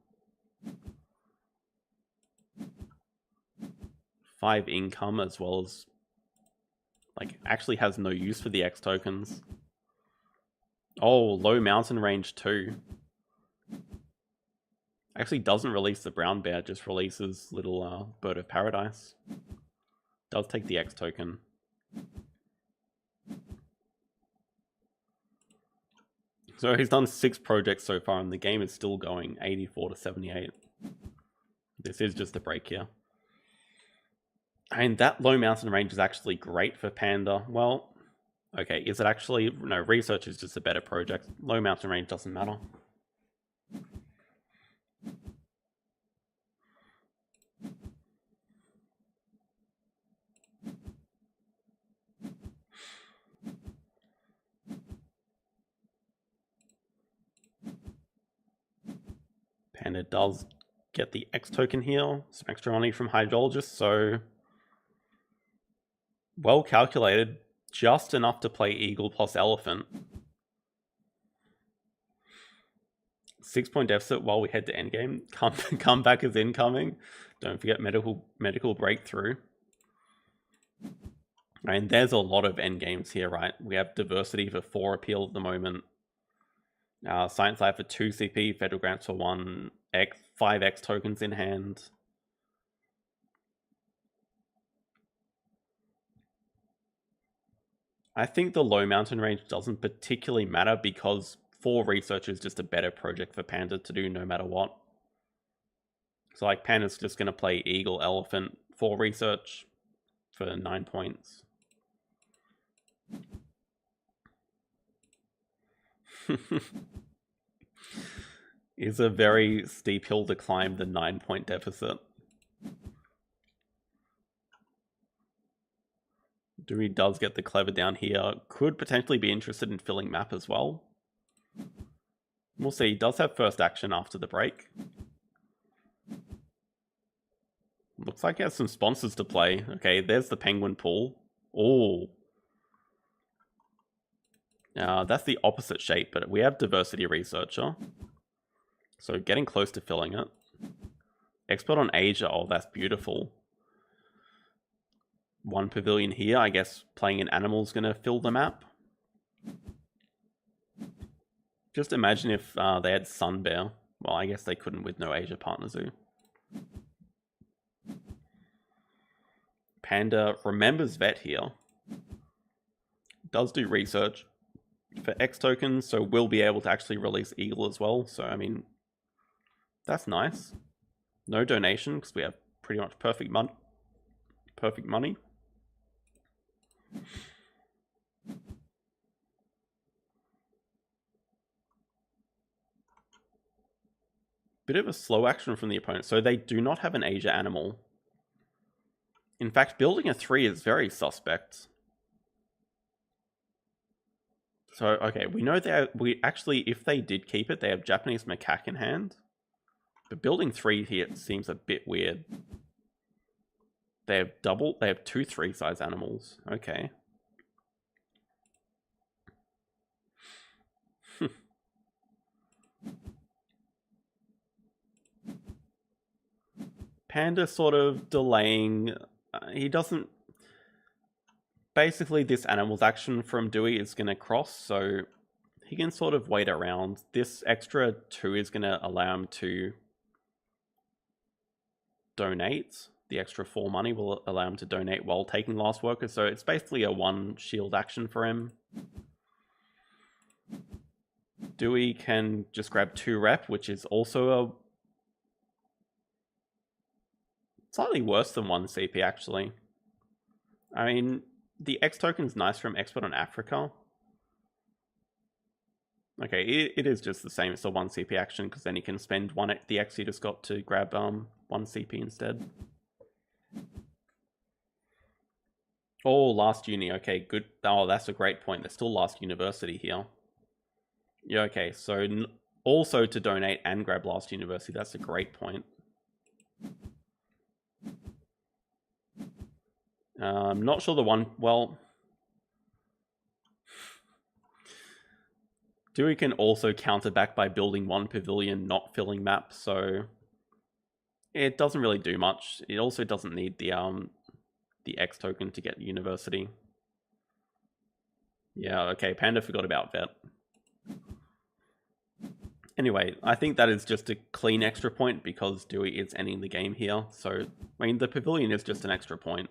5 income as well as, like, actually has no use for the X tokens. Oh, low mountain range too. Actually doesn't release the brown bear, just releases little bird of paradise. Does take the X token. So he's done 6 projects so far and the game is still going 84 to 78. This is just a break here. And that low mountain range is actually great for Panda. Well, okay, is it actually? No, research is just a better project. Low mountain range doesn't matter. Panda does get the X token here, some extra money from Hydrologist, so well calculated, just enough to play Eagle plus Elephant. 6-point deficit while we head to endgame. Comeback is incoming. Don't forget medical breakthrough. And there's a lot of endgames here, right? We have diversity for 4 appeal at the moment. Science Lab for 2 CP, Federal Grants for 1, 5 X tokens in hand. I think the low mountain range doesn't particularly matter because 4 research is just a better project for Panda to do no matter what. So like Panda's just going to play Eagle, Elephant, 4 research for 9 points. Is a very steep hill to climb, the 9-point deficit. Dewey does get the clever down here. Could potentially be interested in filling map as well. We'll see. He does have first action after the break. Looks like he has some sponsors to play. Okay, there's the penguin pool. Oh. That's the opposite shape, but we have diversity researcher. So getting close to filling it. Expert on Asia. Oh, that's beautiful. 1 pavilion here. I guess playing an animal is going to fill the map. Just imagine if they had Sun Bear. Well, I guess they couldn't with no Asia Partner Zoo. Panda remembers Vet here. Does do research for X tokens, so we'll be able to actually release Eagle as well. So, I mean, that's nice. No donation, because we have pretty much perfect money. Bit of a slow action from the opponent, so they do not have an Asia animal. In fact, building a 3 is very suspect. So, okay, we know that if they did keep it, they have Japanese macaque in hand. But building 3 here seems a bit weird. They have 2 3-size animals. Okay. Panda sort of delaying. He doesn't. basically this animal's action from Dewey is going to cross, so he can sort of wait around. This extra 2 is going to allow him to donate. The extra 4 money will allow him to donate while taking last worker, so it's basically a 1 shield action for him. Dewey can just grab 2 rep, which is also a slightly worse than 1 CP actually. I mean, the X token's nice from Expert on Africa. Okay, it is just the same. It's a 1 CP action because then he can spend the X he just got to grab 1 CP instead. Oh, last uni. Okay, good. Oh, that's a great point. There's still last university here. Yeah, okay. So also to donate and grab last university. That's a great point. I'm not sure the one... Well... Dewey can also counter back by building 1 pavilion, not filling map, so... It doesn't really do much. It also doesn't need the X token to get university. Yeah, okay, Panda forgot about vet. Anyway, I think that is just a clean extra point because Dewey is ending the game here. So, I mean, the pavilion is just an extra point.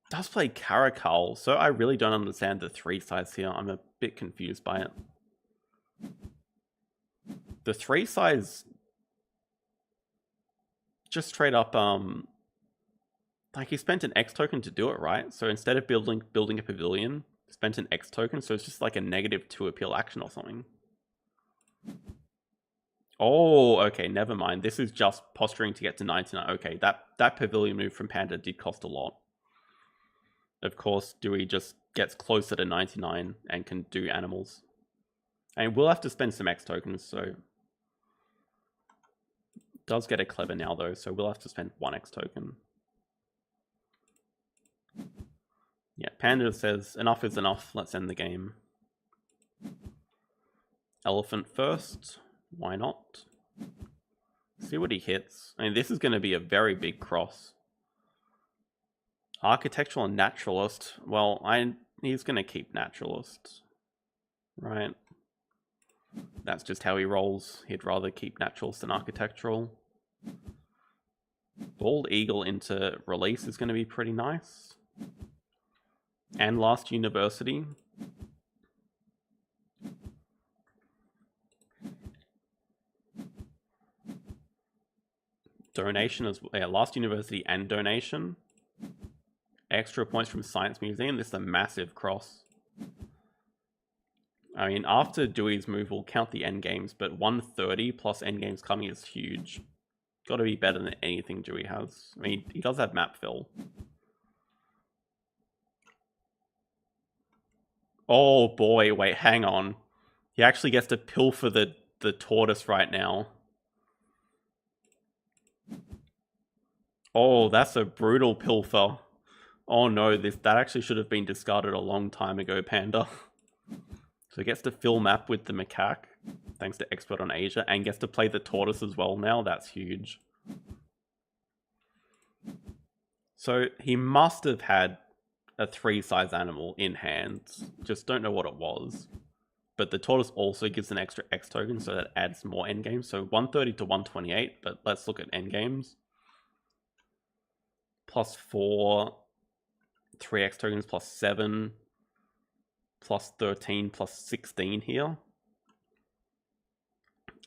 Does play Caracal, so I really don't understand the 3 size here. I'm a bit confused by it. The 3 size just straight up, like he spent an X token to do it, right? So instead of building a pavilion, spent an X token, so it's just like a -2 appeal action or something. Oh, okay, never mind. This is just posturing to get to 99. Okay, that pavilion move from Panda did cost a lot. Of course, Dewey just gets closer to 99 and can do animals. And we'll have to spend some X tokens, so... Does get a clever now, though, so we'll have to spend 1 X token. Yeah, Panda says, enough is enough, let's end the game. Elephant first, why not? See what he hits. I mean, this is going to be a very big cross. Architectural and Naturalist. Well, he's going to keep Naturalist. Right? That's just how he rolls. He'd rather keep Naturalist than Architectural. Bald Eagle into Release is going to be pretty nice. And Last University. Donation as well. Yeah, Last University and Donation. Extra points from Science Museum. This is a massive cross. I mean, after Dewey's move, we'll count the endgames, but 130 plus endgames coming is huge. Got to be better than anything Dewey has. I mean, he does have map fill. Oh boy, wait, hang on. He actually gets to pilfer the tortoise right now. Oh, that's a brutal pilfer. Oh no, that actually should have been discarded a long time ago, Panda. So he gets to fill map with the macaque, thanks to Expert on Asia, and gets to play the tortoise as well now. That's huge. So he must have had a 3 size animal in hand. Just don't know what it was. But the tortoise also gives an extra X token, so that adds more endgames. So 130 to 128, but let's look at endgames. Plus 4, 3 X tokens, plus 7, plus 13, plus 16 here.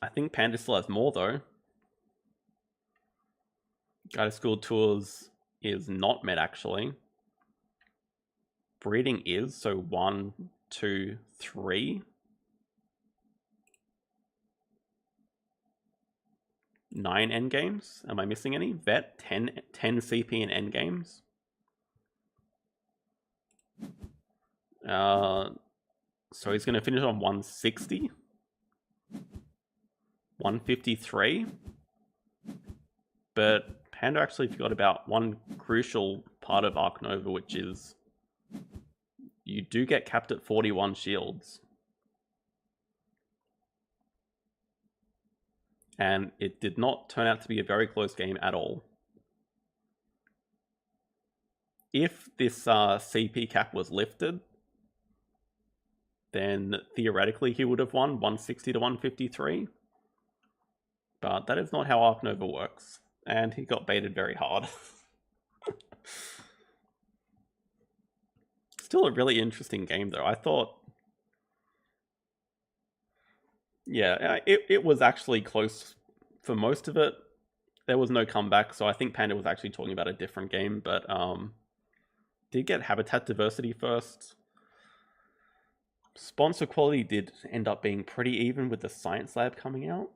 I think Panda still has more though. Guide to School Tours is not met actually. Breeding is, so 1, 2, 3. 9 endgames. Am I missing any? Vet, 10 CP in endgames. So he's going to finish on 160. 153. But Panda actually forgot about one crucial part of Ark Nova, which is you do get capped at 41 shields. And it did not turn out to be a very close game at all. if this CP cap was lifted, then theoretically he would have won 160 to 153. But that is not how Ark Nova works, and he got baited very hard. Still a really interesting game, though. I thought, yeah, it was actually close for most of it. There was no comeback, so I think Panda was actually talking about a different game, but did get habitat diversity first. Sponsor quality did end up being pretty even with the science lab coming out.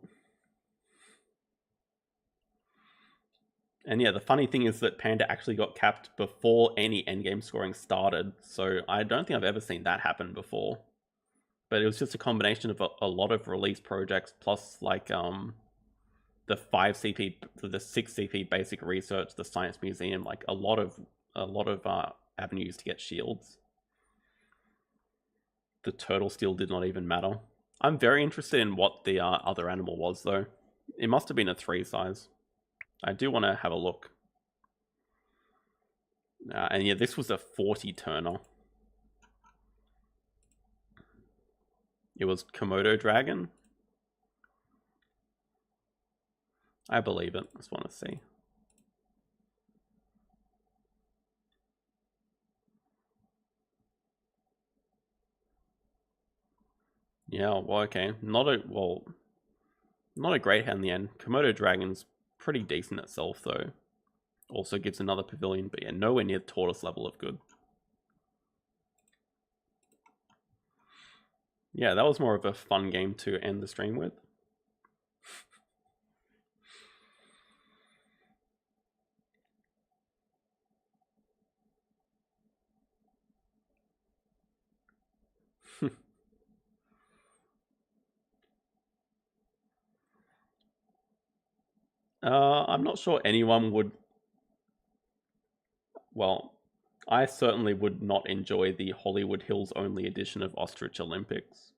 And yeah, the funny thing is that Panda actually got capped before any endgame scoring started, so I don't think I've ever seen that happen before. But it was just a combination of a lot of release projects plus like the 5 CP, the 6 CP basic research, the science museum, like a lot of avenues to get shields. The turtle steel did not even matter. I'm very interested in what the other animal was, though. It must have been a 3 size. I do want to have a look. And yeah, this was a 40 turner. It was Komodo dragon. I believe it. Just want to see. Yeah, well, okay. Not a great hand in the end. Komodo dragon's pretty decent itself, though. Also gives another pavilion, but yeah, nowhere near tortoise level of good. Yeah, that was more of a fun game to end the stream with. I'm not sure anyone would... Well, I certainly would not enjoy the Hollywood Hills only edition of Ostrich Olympics.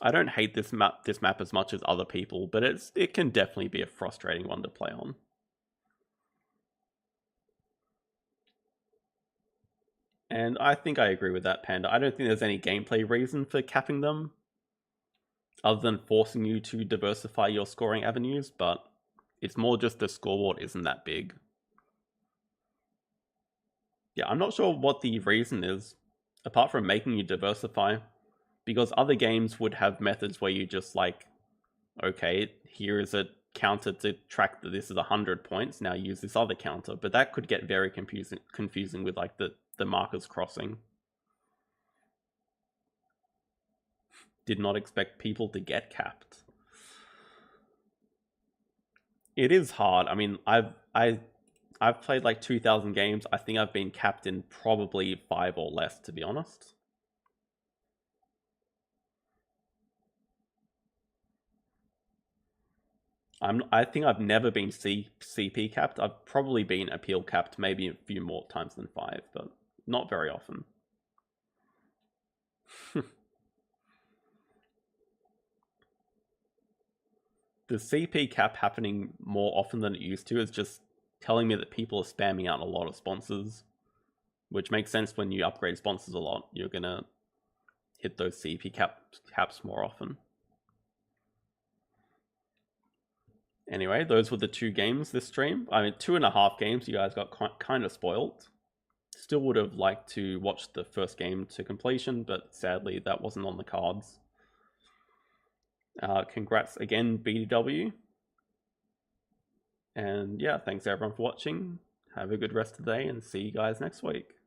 I don't hate this map as much as other people, but it can definitely be a frustrating one to play on. And I think I agree with that, Panda. I don't think there's any gameplay reason for capping them, other than forcing you to diversify your scoring avenues, but it's more just the scoreboard isn't that big. Yeah, I'm not sure what the reason is, apart from making you diversify, because other games would have methods where you just like, okay, here is a counter to track that this is 100 points, now use this other counter, but that could get very confusing with like the markers crossing. Did not expect people to get capped. It is hard. I mean, I've played like 2,000 games. I think I've been capped in probably 5 or less, to be honest. I think I've never been CP capped. I've probably been appeal capped maybe a few more times than 5, but not very often. The CP cap happening more often than it used to is just telling me that people are spamming out a lot of sponsors, which makes sense. When you upgrade sponsors a lot, you're gonna hit those CP caps more often. Anyway, those were the 2 games this stream. I mean, 2.5 games. You guys got kind of spoiled. Still would have liked to watch the first game to completion, but sadly that wasn't on the cards. Congrats again, BDW. And yeah, thanks everyone for watching. Have a good rest of the day and see you guys next week.